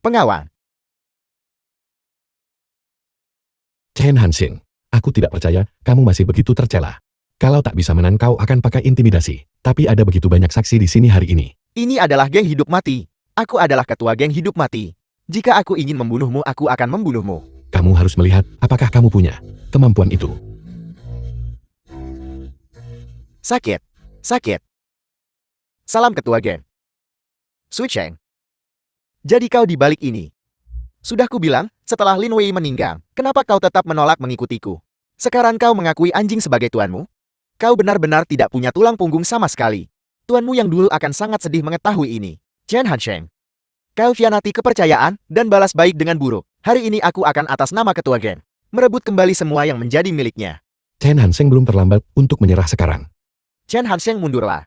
Pengawal. Chen Hanxing, aku tidak percaya kamu masih begitu tercela. Kalau tak bisa menang kau akan pakai intimidasi. Tapi ada begitu banyak saksi di sini hari ini. Ini adalah geng hidup mati. Aku adalah ketua geng hidup mati. Jika aku ingin membunuhmu, aku akan membunuhmu. Kamu harus melihat apakah kamu punya kemampuan itu. Sakit. Salam ketua geng. Sui Cheng. Jadi kau di balik ini. Sudah kubilang, setelah Lin Wei meninggal, kenapa kau tetap menolak mengikutiku? Sekarang kau mengakui anjing sebagai tuanmu? Kau benar-benar tidak punya tulang punggung sama sekali. Tuanmu yang dulu akan sangat sedih mengetahui ini. Chen Hansheng. Kau khianati kepercayaan dan balas baik dengan buruk. Hari ini aku akan atas nama ketua geng merebut kembali semua yang menjadi miliknya. Chen Hansheng belum terlambat untuk menyerah sekarang. Chen Hansheng mundurlah.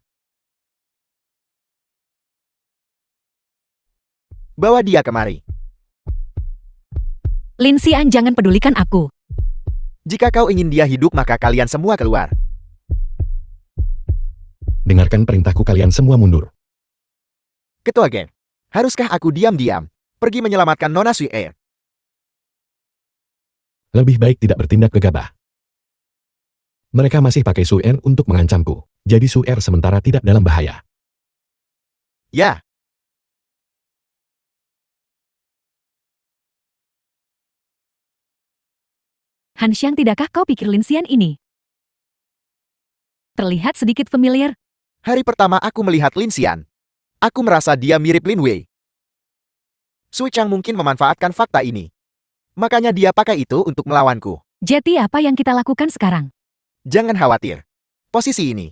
Bawa dia kemari. Lin Xian, jangan pedulikan aku. Jika kau ingin dia hidup, maka kalian semua keluar. Dengarkan perintahku, kalian semua mundur. Ketua geng, haruskah aku diam-diam pergi menyelamatkan Nona Sui Er? Lebih baik tidak bertindak gegabah. Mereka masih pakai Su Er untuk mengancamku. Jadi Su Er sementara tidak dalam bahaya. Ya. Hanxiang, tidakkah kau pikir Lin Xian ini terlihat sedikit familiar? Hari pertama aku melihat Lin Xian, aku merasa dia mirip Lin Wei. Sui Chang mungkin memanfaatkan fakta ini. Makanya dia pakai itu untuk melawanku. Jadi apa yang kita lakukan sekarang? Jangan khawatir. Posisi ini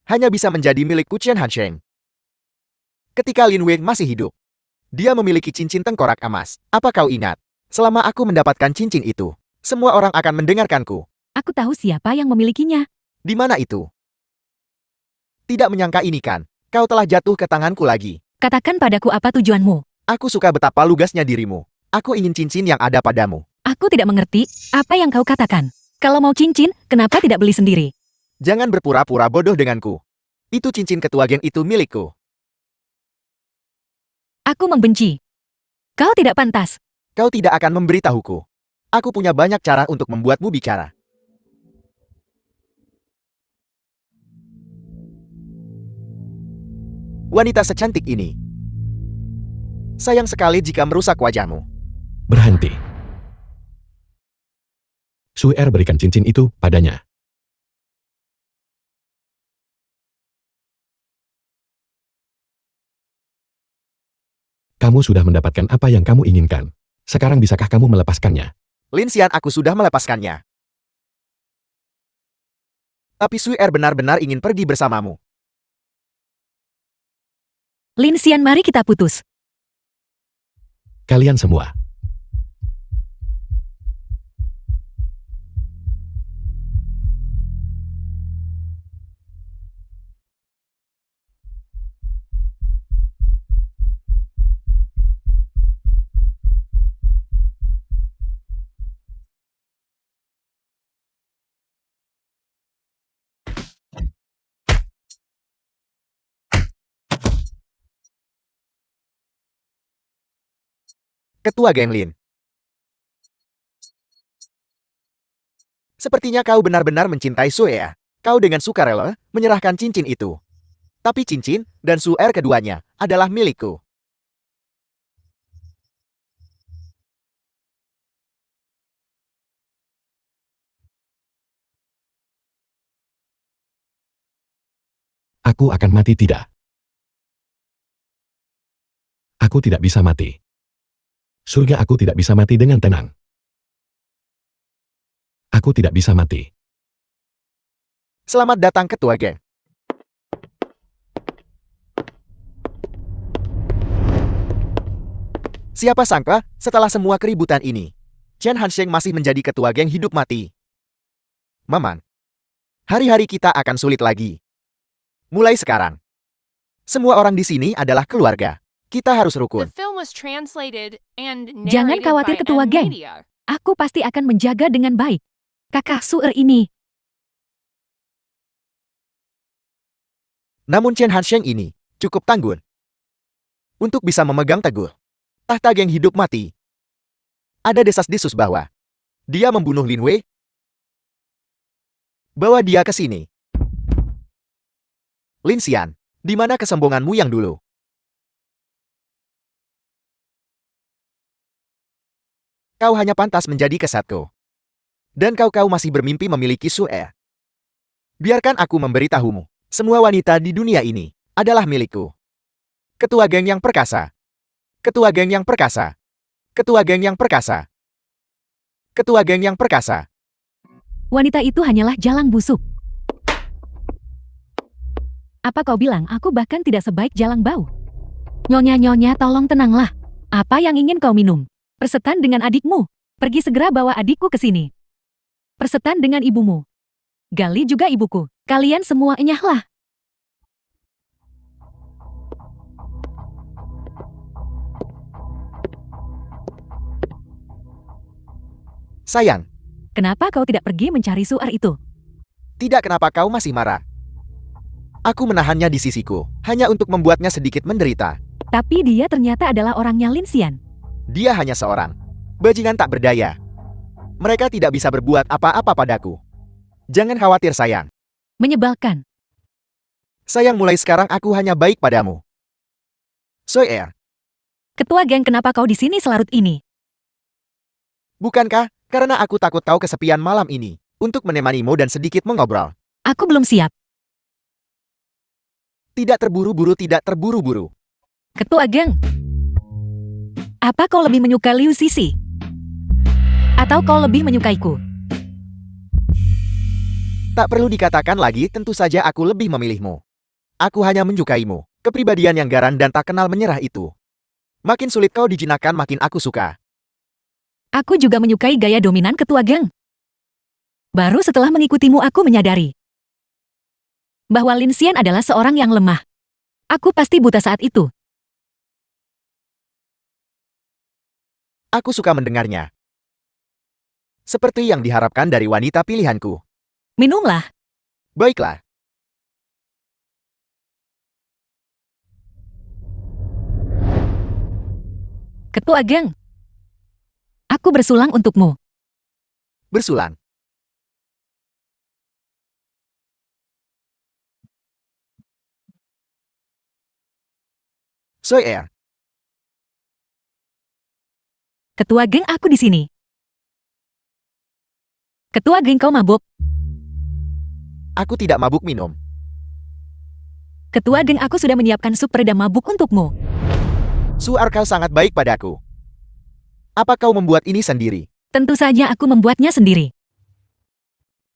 hanya bisa menjadi milikku Chen Hansheng. Ketika Lin Wei masih hidup, dia memiliki cincin tengkorak emas. Apa kau ingat? Selama aku mendapatkan cincin itu, semua orang akan mendengarkanku. Aku tahu siapa yang memilikinya. Di mana itu? Tidak menyangka ini kan? Kau telah jatuh ke tanganku lagi. Katakan padaku apa tujuanmu. Aku suka betapa lugasnya dirimu. Aku ingin cincin yang ada padamu. Aku tidak mengerti apa yang kau katakan. Kalau mau cincin, kenapa tidak beli sendiri? Jangan berpura-pura bodoh denganku. Itu cincin ketua geng itu milikku. Aku membenci. Kau tidak pantas. Kau tidak akan memberitahuku. Aku punya banyak cara untuk membuatmu bicara. Wanita secantik ini. Sayang sekali jika merusak wajahmu. Berhenti. Su Er berikan cincin itu padanya. Kamu sudah mendapatkan apa yang kamu inginkan. Sekarang bisakah kamu melepaskannya? Lin Xian, aku sudah melepaskannya. Tapi Sui Er benar-benar ingin pergi bersamamu. Lin Xian, mari kita putus. Kalian semua. Ketua Geng Lin. Sepertinya kau benar-benar mencintai Suea. Kau dengan sukarela menyerahkan cincin itu. Tapi cincin dan suer keduanya adalah milikku. Aku akan mati tidak. Aku tidak bisa mati. Surga aku tidak bisa mati dengan tenang. Aku tidak bisa mati. Selamat datang Ketua Geng. Siapa sangka, setelah semua keributan ini, Chen Hansheng masih menjadi ketua geng hidup mati. Maman, hari-hari kita akan sulit lagi. Mulai sekarang, semua orang di sini adalah keluarga. Kita harus The rukun. film was translated and Jangan narrated khawatir, by Ketua Geng. Media. Aku pasti akan menjaga dengan baik. Kakak Suer ini. Namun Chen Hansheng ini cukup tangguh untuk bisa memegang teguh tahta geng hidup mati. Ada desas-desus bahwa dia membunuh Lin Wei. Bawa dia ke sini. Lin Xian, di mana kesombonganmu yang dulu? Kau hanya pantas menjadi kesatku. Dan kau masih bermimpi memiliki Su'e. Biarkan aku memberitahumu. Semua wanita di dunia ini adalah milikku. Ketua geng yang perkasa. Ketua geng yang perkasa. Ketua geng yang perkasa. Ketua geng yang perkasa. Wanita itu hanyalah jalang busuk. Apa kau bilang aku bahkan tidak sebaik jalang bau? Nyonya-nyonya, tolong tenanglah. Apa yang ingin kau minum? Persetan dengan adikmu. Pergi segera bawa adikku ke sini. Persetan dengan ibumu. Gali juga ibuku. Kalian semua enyahlah. Sayang, Kenapa kau tidak pergi mencari Suar itu? tidak kenapa kau masih marah. Aku menahannya di sisiku, hanya untuk membuatnya sedikit menderita. Tapi dia ternyata adalah orangnya Lin Xian. Dia hanya seorang bajingan tak berdaya. Mereka tidak bisa berbuat apa-apa padaku. Jangan khawatir sayang. Menyebalkan. Sayang, mulai sekarang aku hanya baik padamu. Soe, Ketua geng, kenapa kau di sini selarut ini? bukankah karena aku takut kau kesepian malam ini untuk menemanimu dan sedikit mengobrol? Aku belum siap. Tidak terburu-buru, tidak terburu-buru. Ketua geng. Apa kau lebih menyukai Liu Sisi? Atau kau lebih menyukaiku? Tak perlu dikatakan lagi, tentu saja aku lebih memilihmu. Aku hanya menyukaimu. Kepribadian yang garang dan tak kenal menyerah itu. Makin sulit kau dijinakkan, makin aku suka. Aku juga menyukai gaya dominan ketua geng. Baru setelah mengikutimu aku menyadari bahwa Lin Xian adalah seorang yang lemah. Aku pasti buta saat itu. Aku suka mendengarnya. Seperti yang diharapkan dari wanita pilihanku. Minumlah. Baiklah. Ketua geng. Aku bersulang untukmu. Bersulang. Soe, Ketua geng, aku di sini. Ketua geng, kau mabuk. aku tidak mabuk minum. Ketua geng, aku sudah menyiapkan sup peredam mabuk untukmu. Suar, kau sangat baik padaku. Apa kau membuat ini sendiri? Tentu saja aku membuatnya sendiri.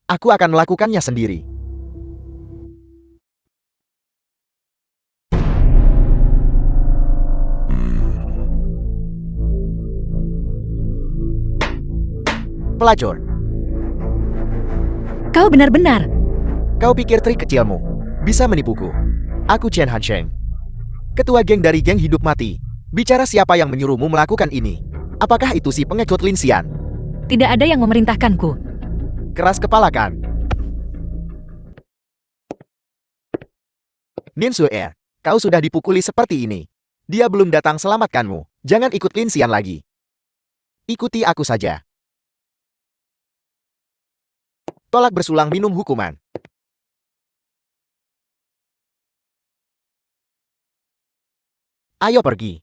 Aku akan melakukannya sendiri. Pelacur, Kau benar-benar. kau pikir trik kecilmu bisa menipuku? Aku Chen Hansheng, ketua geng dari geng hidup mati. Bicara siapa yang menyuruhmu melakukan ini? Apakah itu si pengikut Lin Xian? Tidak ada yang memerintahkanku. Keras kepala kan? Nin Sue, kau sudah dipukuli seperti ini. Dia belum datang selamatkanmu. Jangan ikut Lin Xian lagi. Ikuti aku saja. Tolak bersulang minum hukuman. Ayo pergi.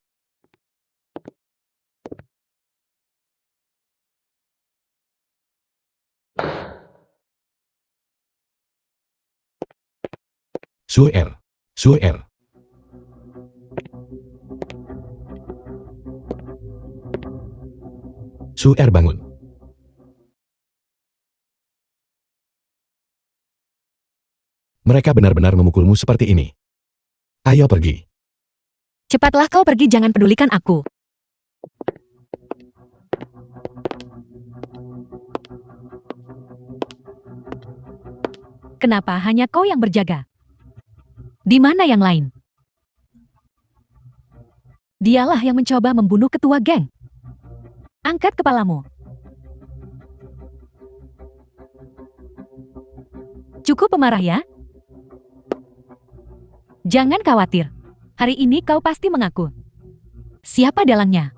Suer. Suer. Suer bangun. Mereka benar-benar memukulmu seperti ini. Ayo pergi. Cepatlah kau pergi, jangan pedulikan aku. Kenapa hanya kau yang berjaga? Di mana yang lain? Dialah yang mencoba membunuh ketua geng. Angkat kepalamu. Cukup pemarah ya? Jangan khawatir. Hari ini kau pasti mengaku. Siapa dalangnya?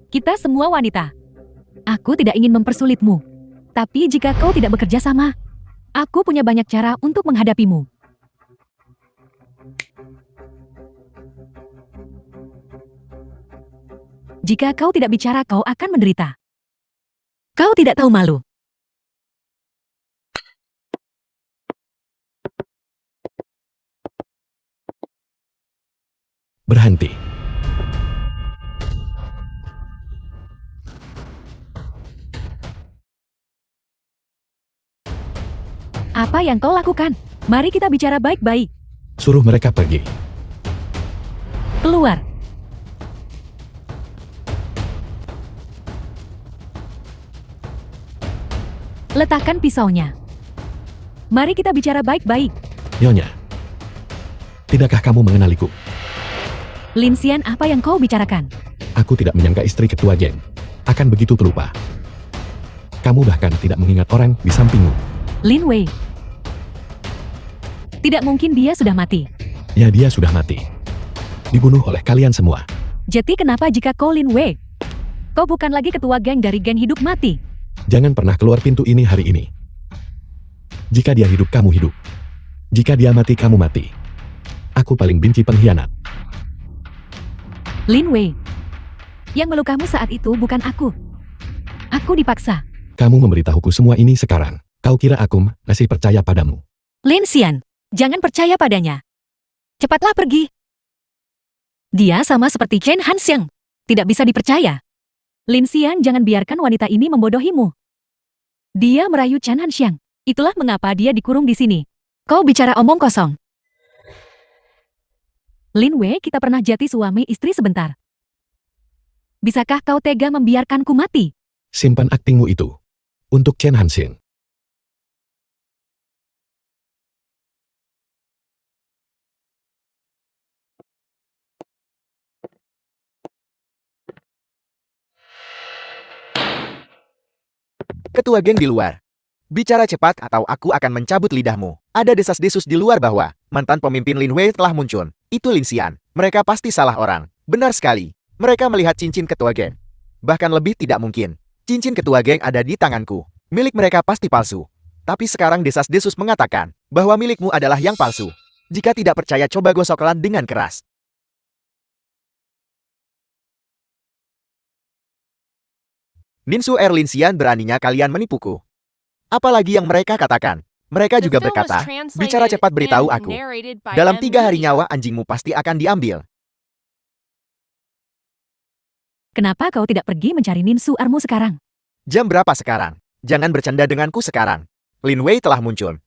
Kita semua wanita. Aku tidak ingin mempersulitmu. Tapi jika kau tidak bekerja sama, aku punya banyak cara untuk menghadapimu. Jika kau tidak bicara, kau akan menderita. Kau tidak tahu malu. Berhenti. Apa yang kau lakukan? Mari kita bicara baik-baik. Suruh mereka pergi. Keluar. Letakkan pisaunya. Mari kita bicara baik-baik. Nyonya. Tidakkah kamu mengenaliku? Lin Xian, apa yang kau bicarakan? Aku tidak menyangka istri ketua geng akan begitu pelupa. Kamu bahkan tidak mengingat orang di sampingmu. Lin Wei. Tidak mungkin dia sudah mati. Ya, dia sudah mati. Dibunuh oleh kalian semua. Jadi kenapa jika kau Lin Wei? Kau bukan lagi ketua geng dari geng hidup mati. Jangan pernah keluar pintu ini hari ini. Jika dia hidup, kamu hidup. Jika dia mati, kamu mati. Aku paling benci pengkhianat. Lin Wei. Yang melukamu saat itu bukan aku. Aku dipaksa. Kamu memberitahuku semua ini sekarang. Kau kira aku masih percaya padamu? Lin Xian, jangan percaya padanya. Cepatlah pergi. Dia sama seperti Chen Hanxiang. Tidak bisa dipercaya. Lin Xian, jangan biarkan wanita ini membodohimu. Dia merayu Chen Hanxiang. Itulah mengapa dia dikurung di sini. Kau bicara omong kosong. Lin Wei, kita pernah jadi suami istri sebentar. Bisakah kau tega membiarkanku mati? Simpan aktingmu itu. Untuk Chen Hanxiang. Ketua geng di luar. Bicara cepat atau aku akan mencabut lidahmu. Ada desas-desus di luar bahwa mantan pemimpin Lin Wei telah muncul. Itu Lin Xian. Mereka pasti salah orang. Benar sekali. Mereka melihat cincin ketua geng. Bahkan lebih tidak mungkin. Cincin ketua geng ada di tanganku. Milik mereka pasti palsu. Tapi sekarang desas-desus mengatakan bahwa milikmu adalah yang palsu. Jika tidak percaya, coba gosoklah dengan keras. Ninsu Lin Xian, beraninya kalian menipuku. Apalagi yang mereka katakan. Mereka juga berkata, bicara cepat, beritahu aku. Dalam 3 hari nyawa anjingmu pasti akan diambil. Kenapa kau tidak pergi mencari Ninsu Armu sekarang? Jam berapa sekarang? Jangan bercanda denganku sekarang. Lin Wei telah muncul.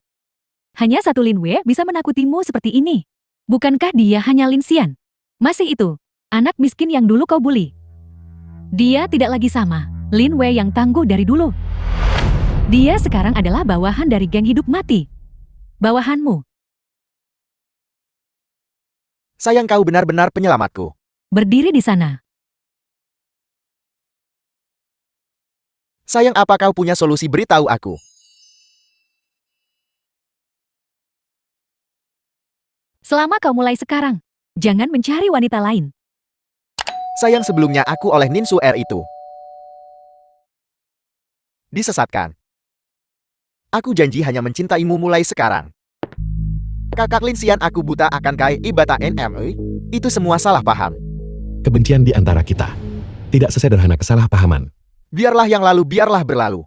Hanya satu Lin Wei bisa menakutimu seperti ini. Bukankah dia hanya Lin Xian? Masih itu, anak miskin yang dulu kau bully. Dia tidak lagi sama Lin Wei yang tangguh dari dulu. Dia sekarang adalah bawahan dari geng hidup mati. Bawahanmu. Sayang, kau benar-benar penyelamatku. Berdiri di sana. Sayang, apa kau punya solusi? Beritahu aku. Selama kau mulai sekarang, jangan mencari wanita lain. Sayang sebelumnya aku oleh Ninsu R itu disesatkan. Aku janji hanya mencintaimu mulai sekarang. Kakak Linsian aku buta akan kai ibata NME. Itu semua salah paham. Kebencian di antara kita tidak sesederhana kesalahpahaman. Biarlah yang lalu biarlah berlalu.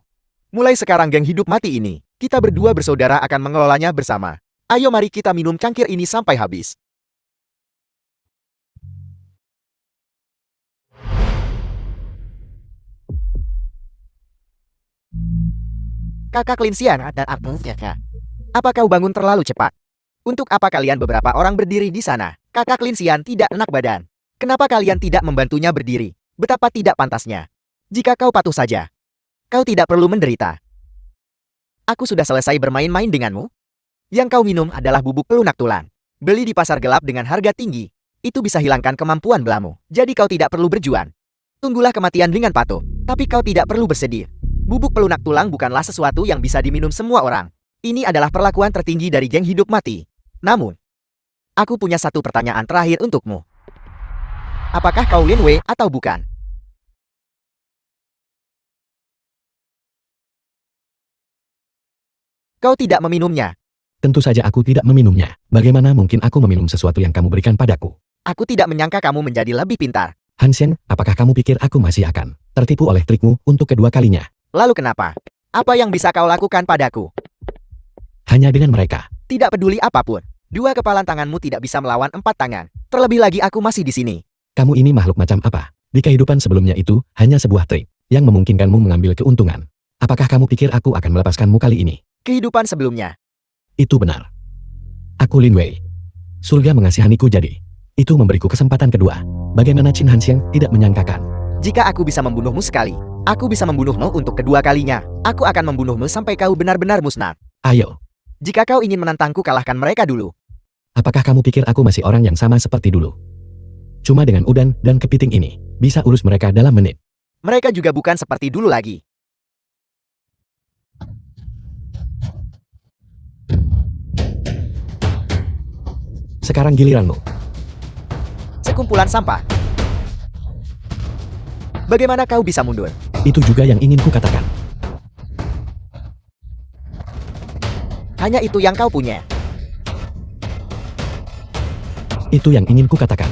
Mulai sekarang geng hidup mati ini, kita berdua bersaudara akan mengelolanya bersama. Ayo mari kita minum cangkir ini sampai habis. Kakak Linsian dan aku, Kak. Apa kau bangun terlalu cepat? Untuk apa kalian beberapa orang berdiri di sana? Kakak Linsian tidak enak badan. Kenapa kalian tidak membantunya berdiri? Betapa tidak pantasnya. Jika kau patuh saja, kau tidak perlu menderita. Aku sudah selesai bermain-main denganmu. Yang kau minum adalah bubuk pelunak tulang. Beli di pasar gelap dengan harga tinggi. Itu bisa hilangkan kemampuan belamu. Jadi kau tidak perlu berjuang. Tunggulah kematian dengan patuh. Tapi kau tidak perlu bersedih. Bubuk pelunak tulang bukanlah sesuatu yang bisa diminum semua orang. Ini adalah perlakuan tertinggi dari geng hidup mati. Namun, aku punya satu pertanyaan terakhir untukmu. Apakah kau Lin Wei atau bukan? Kau tidak meminumnya. Tentu saja aku tidak meminumnya. Bagaimana mungkin aku meminum sesuatu yang kamu berikan padaku? Aku tidak menyangka kamu menjadi lebih pintar. Hansen, apakah kamu pikir aku masih akan tertipu oleh trikmu untuk kedua kalinya? Lalu kenapa? Apa yang bisa kau lakukan padaku? Hanya dengan mereka. Tidak peduli apapun. 2 kepalan tanganmu tidak bisa melawan 4 tangan. Terlebih lagi aku masih di sini. Kamu ini makhluk macam apa? Di kehidupan sebelumnya itu hanya sebuah trik yang memungkinkanmu mengambil keuntungan. Apakah kamu pikir aku akan melepaskanmu kali ini? Kehidupan sebelumnya. Itu benar. Aku Lin Wei. Surga mengasihaniku jadi. Itu memberiku kesempatan kedua. Bagaimana Qin Hanxiang tidak menyangkakan? Jika aku bisa membunuhmu sekali, aku bisa membunuhmu untuk kedua kalinya. Aku akan membunuhmu sampai kau benar-benar musnah. Ayo. Jika kau ingin menantangku, kalahkan mereka dulu. Apakah kamu pikir aku masih orang yang sama seperti dulu? Cuma dengan udan dan kepiting ini, bisa urus mereka dalam menit. Mereka juga bukan seperti dulu lagi. Sekarang giliranmu. Sekumpulan sampah. Bagaimana kau bisa mundur? Itu juga yang ingin kukatakan. Hanya itu yang kau punya. Itu yang ingin kukatakan.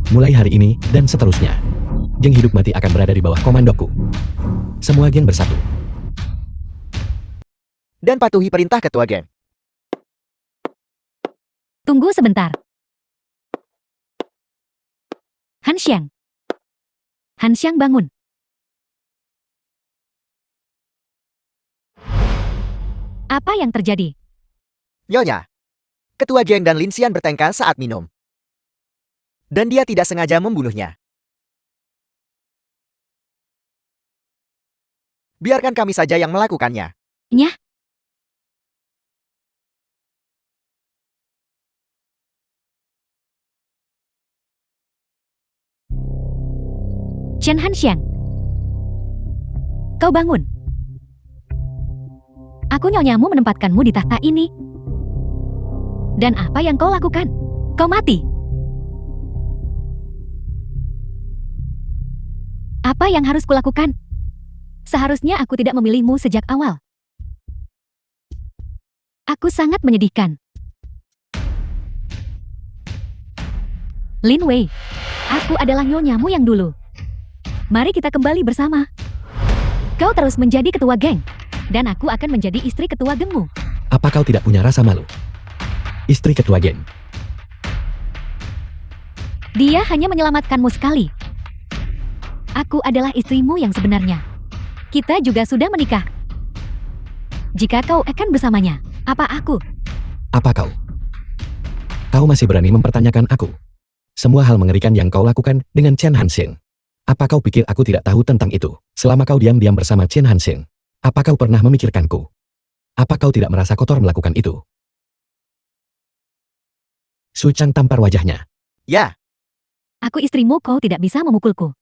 Mulai hari ini dan seterusnya, geng hidup mati akan berada di bawah komandoku. Semua geng bersatu. Dan patuhi perintah ketua geng. Tunggu sebentar. Hanxiang. Hanxiang bangun. Apa yang terjadi? Nyonya. Ketua geng dan Linsian bertengkar saat minum. Dan dia tidak sengaja membunuhnya. Biarkan kami saja yang melakukannya. Nyah. Chen Hanxiang. Kau bangun. Aku nyonyamu menempatkanmu di tahta ini. Dan apa yang kau lakukan? Kau mati. Apa yang harus kulakukan? Seharusnya aku tidak memilihmu sejak awal. Aku sangat menyedihkan. Lin Wei, aku adalah nyonyamu yang dulu. Mari kita kembali bersama. Kau terus menjadi ketua geng, dan aku akan menjadi istri ketua gengmu. Apa kau tidak punya rasa malu? Istri ketua geng. Dia hanya menyelamatkanmu sekali. Aku adalah istrimu yang sebenarnya. Kita juga sudah menikah. Jika kau akan bersamanya, apa aku? Apa kau? Kau masih berani mempertanyakan aku? Semua hal mengerikan yang kau lakukan dengan Chen Hanxiang. Apa kau pikir aku tidak tahu tentang itu? Selama kau diam-diam bersama Chen Hanxiang, apa kau pernah memikirkanku? Apa kau tidak merasa kotor melakukan itu? Su Chang tampar wajahnya. Ya, Aku istrimu, kau tidak bisa memukulku.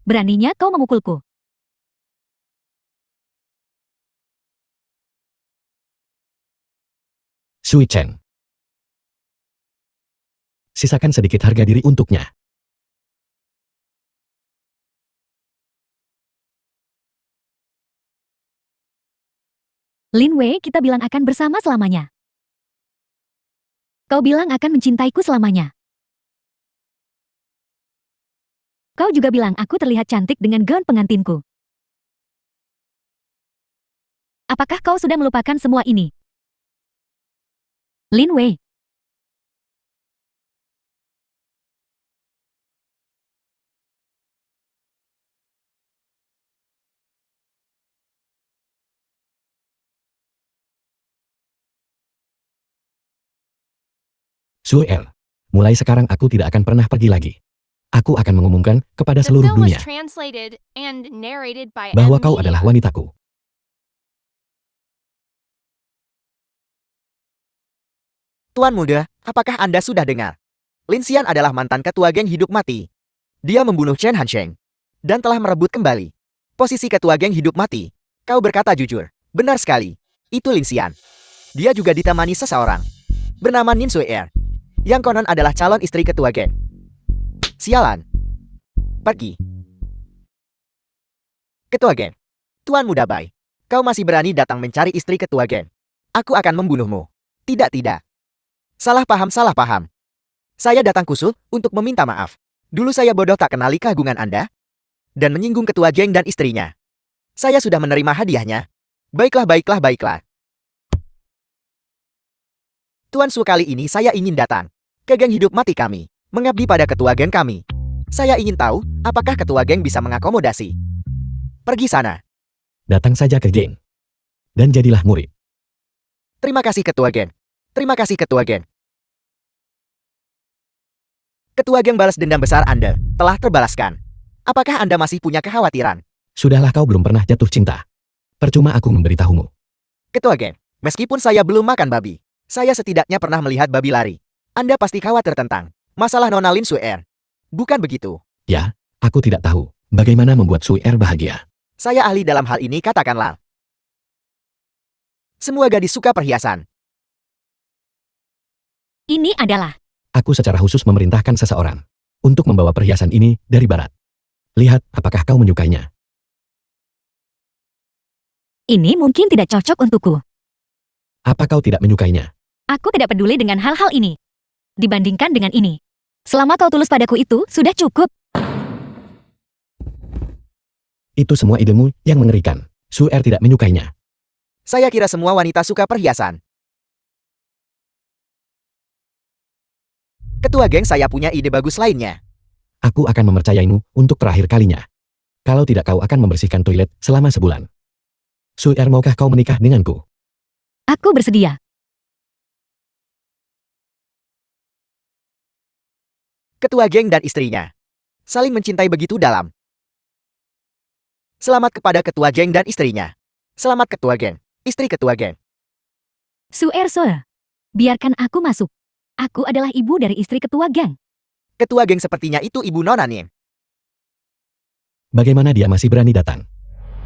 Beraninya kau memukulku. Sui Chen. Sisakan sedikit harga diri untuknya. Lin Wei, kita bilang akan bersama selamanya. Kau bilang akan mencintaiku selamanya. Kau juga bilang aku terlihat cantik dengan gaun pengantinku. Apakah kau sudah melupakan semua ini? Lin Wei. Sui Er, mulai sekarang aku tidak akan pernah pergi lagi. Aku akan mengumumkan kepada The seluruh film was dunia translated and narrated by bahwa M. kau Media. adalah wanitaku. Tuan Muda, apakah Anda sudah dengar? Lin Xian adalah mantan ketua geng hidup mati. Dia membunuh Chen Hansheng dan telah merebut kembali posisi ketua geng hidup mati. Kau berkata jujur. Benar sekali. Itu Lin Xian. Dia juga ditemani seseorang bernama Nin Sui Er, yang konon adalah calon istri ketua geng. Sialan. Pergi. Ketua geng. Tuan Muda Bai. Kau masih berani datang mencari istri ketua geng. Aku akan membunuhmu. Tidak, tidak. Salah paham, salah paham. Saya datang khusus untuk meminta maaf. Dulu saya bodoh tak kenali keagungan Anda dan menyinggung ketua geng dan istrinya. Saya sudah menerima hadiahnya. Baiklah, baiklah, baiklah. Tuan Su, kali ini saya ingin datang ke geng hidup mati kami, mengabdi pada ketua geng kami. Saya ingin tahu apakah ketua geng bisa mengakomodasi. Pergi sana. Datang saja ke geng. Dan jadilah murid. Terima kasih ketua geng. Terima kasih ketua geng. Ketua geng, balas dendam besar Anda telah terbalaskan. Apakah Anda masih punya kekhawatiran? Sudahlah, kau belum pernah jatuh cinta. Percuma aku memberitahumu. Ketua geng, meskipun saya belum makan babi, saya setidaknya pernah melihat babi lari. Anda pasti khawatir tentang masalah Nona Lin Sui Er. Bukan begitu? Ya, aku tidak tahu bagaimana membuat Sui Er bahagia. Saya ahli dalam hal ini, katakanlah. Semua gadis suka perhiasan. Ini adalah. Aku secara khusus memerintahkan seseorang untuk membawa perhiasan ini dari barat. Lihat, apakah kau menyukainya? Ini mungkin tidak cocok untukku. Apa kau tidak menyukainya? Aku tidak peduli dengan hal-hal ini. Dibandingkan dengan ini. Selama kau tulus padaku itu, sudah cukup. Itu semua idemu yang mengerikan. Sui Er tidak menyukainya. Saya kira semua wanita suka perhiasan. Ketua geng, saya punya ide bagus lainnya. Aku akan mempercayaimu untuk terakhir kalinya. Kalau tidak, kau akan membersihkan toilet selama sebulan. Sui Er, maukah kau menikah denganku? Aku bersedia. Ketua geng dan istrinya saling mencintai begitu dalam. Selamat kepada ketua geng dan istrinya. Selamat ketua geng, istri ketua geng. Su Er Soe. Biarkan aku masuk. Aku adalah ibu dari istri ketua geng. Ketua geng, sepertinya itu ibu Nona Nin. Bagaimana dia masih berani datang?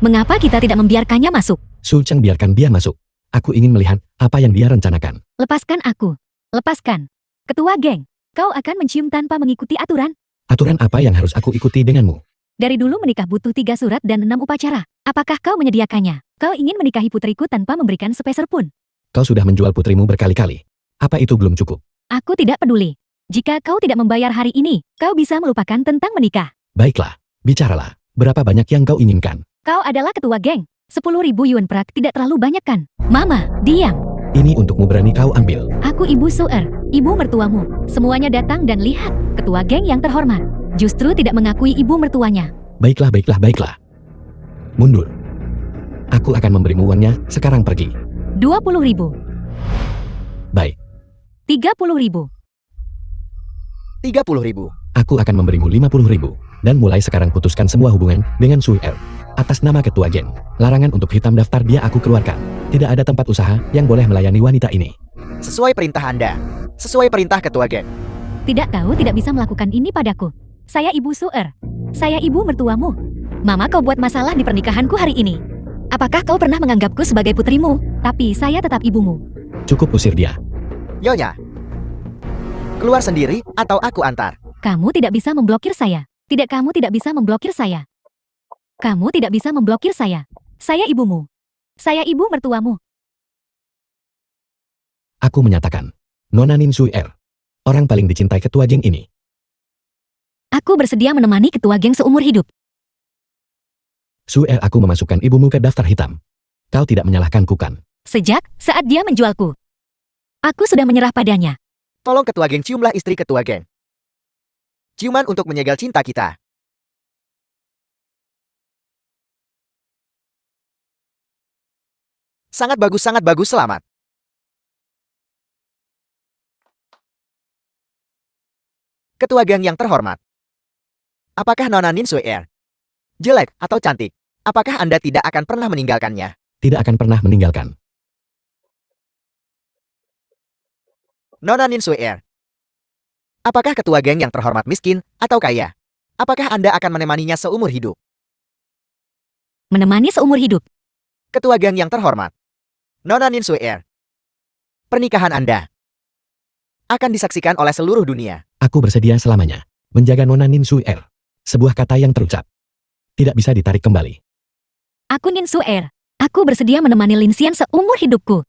Mengapa kita tidak membiarkannya masuk? Su Cheng, biarkan dia masuk. Aku ingin melihat apa yang dia rencanakan. Lepaskan aku. Lepaskan. Ketua geng, kau akan mencium tanpa mengikuti aturan? Aturan apa yang harus aku ikuti denganmu? Dari dulu menikah butuh 3 surat dan 6 upacara. Apakah kau menyediakannya? Kau ingin menikahi putriku tanpa memberikan sepeser pun. Kau sudah menjual putrimu berkali-kali. Apa itu belum cukup? Aku tidak peduli. Jika kau tidak membayar hari ini, kau bisa melupakan tentang menikah. Baiklah, bicaralah. Berapa banyak yang kau inginkan? Kau adalah ketua geng. 10.000 yuan perak tidak terlalu banyak kan? Mama, diam. Ini untukmu, berani kau ambil. Aku ibu Suer, ibu mertuamu. Semuanya datang dan lihat. Ketua geng yang terhormat. Justru tidak mengakui ibu mertuanya. Baiklah, baiklah, baiklah. Mundur. Aku akan memberimu uangnya, sekarang pergi. 20.000. Baik, 30.000. 30.000. aku akan memberimu 50.000. Dan mulai sekarang putuskan semua hubungan dengan Sui Er. Atas nama ketua geng, larangan untuk hitam daftar dia aku keluarkan. Tidak ada tempat usaha yang boleh melayani wanita ini. Sesuai perintah Anda. Sesuai perintah ketua geng. Tidak tahu tidak bisa melakukan ini padaku. Saya Ibu Suer. Saya ibu mertuamu. Mama, kau buat masalah di pernikahanku hari ini. Apakah kau pernah menganggapku sebagai putrimu? Tapi saya tetap ibumu. Cukup usir dia. Nyonya. Keluar sendiri atau aku antar. Kamu tidak bisa memblokir saya. Tidak, kamu tidak bisa memblokir saya. Kamu tidak bisa memblokir saya. Saya ibumu. Saya ibu mertuamu. Aku menyatakan, Nona Nin Suer, orang paling dicintai ketua geng ini. Aku bersedia menemani ketua geng seumur hidup. Suer, aku memasukkan ibumu ke daftar hitam. Kau tidak menyalahkanku kan? Sejak saat dia menjualku. Aku sudah menyerah padanya. Tolong ketua geng ciumlah istri ketua geng. Ciuman untuk menyegel cinta kita. Sangat bagus, selamat. Ketua geng yang terhormat. Apakah Nona Nin Suer jelek atau cantik? Apakah Anda tidak akan pernah meninggalkannya? Tidak akan pernah meninggalkan. Nona Nin Suer. Apakah ketua geng yang terhormat miskin atau kaya? Apakah Anda akan menemaninya seumur hidup? Menemani seumur hidup. Ketua geng yang terhormat. Nona Nin Suer. Pernikahan Anda akan disaksikan oleh seluruh dunia. Aku bersedia selamanya menjaga Nona Nin Suer. Sebuah kata yang terucap. Tidak bisa ditarik kembali. Aku Nin Suer. Aku bersedia menemani Lin Xian seumur hidupku.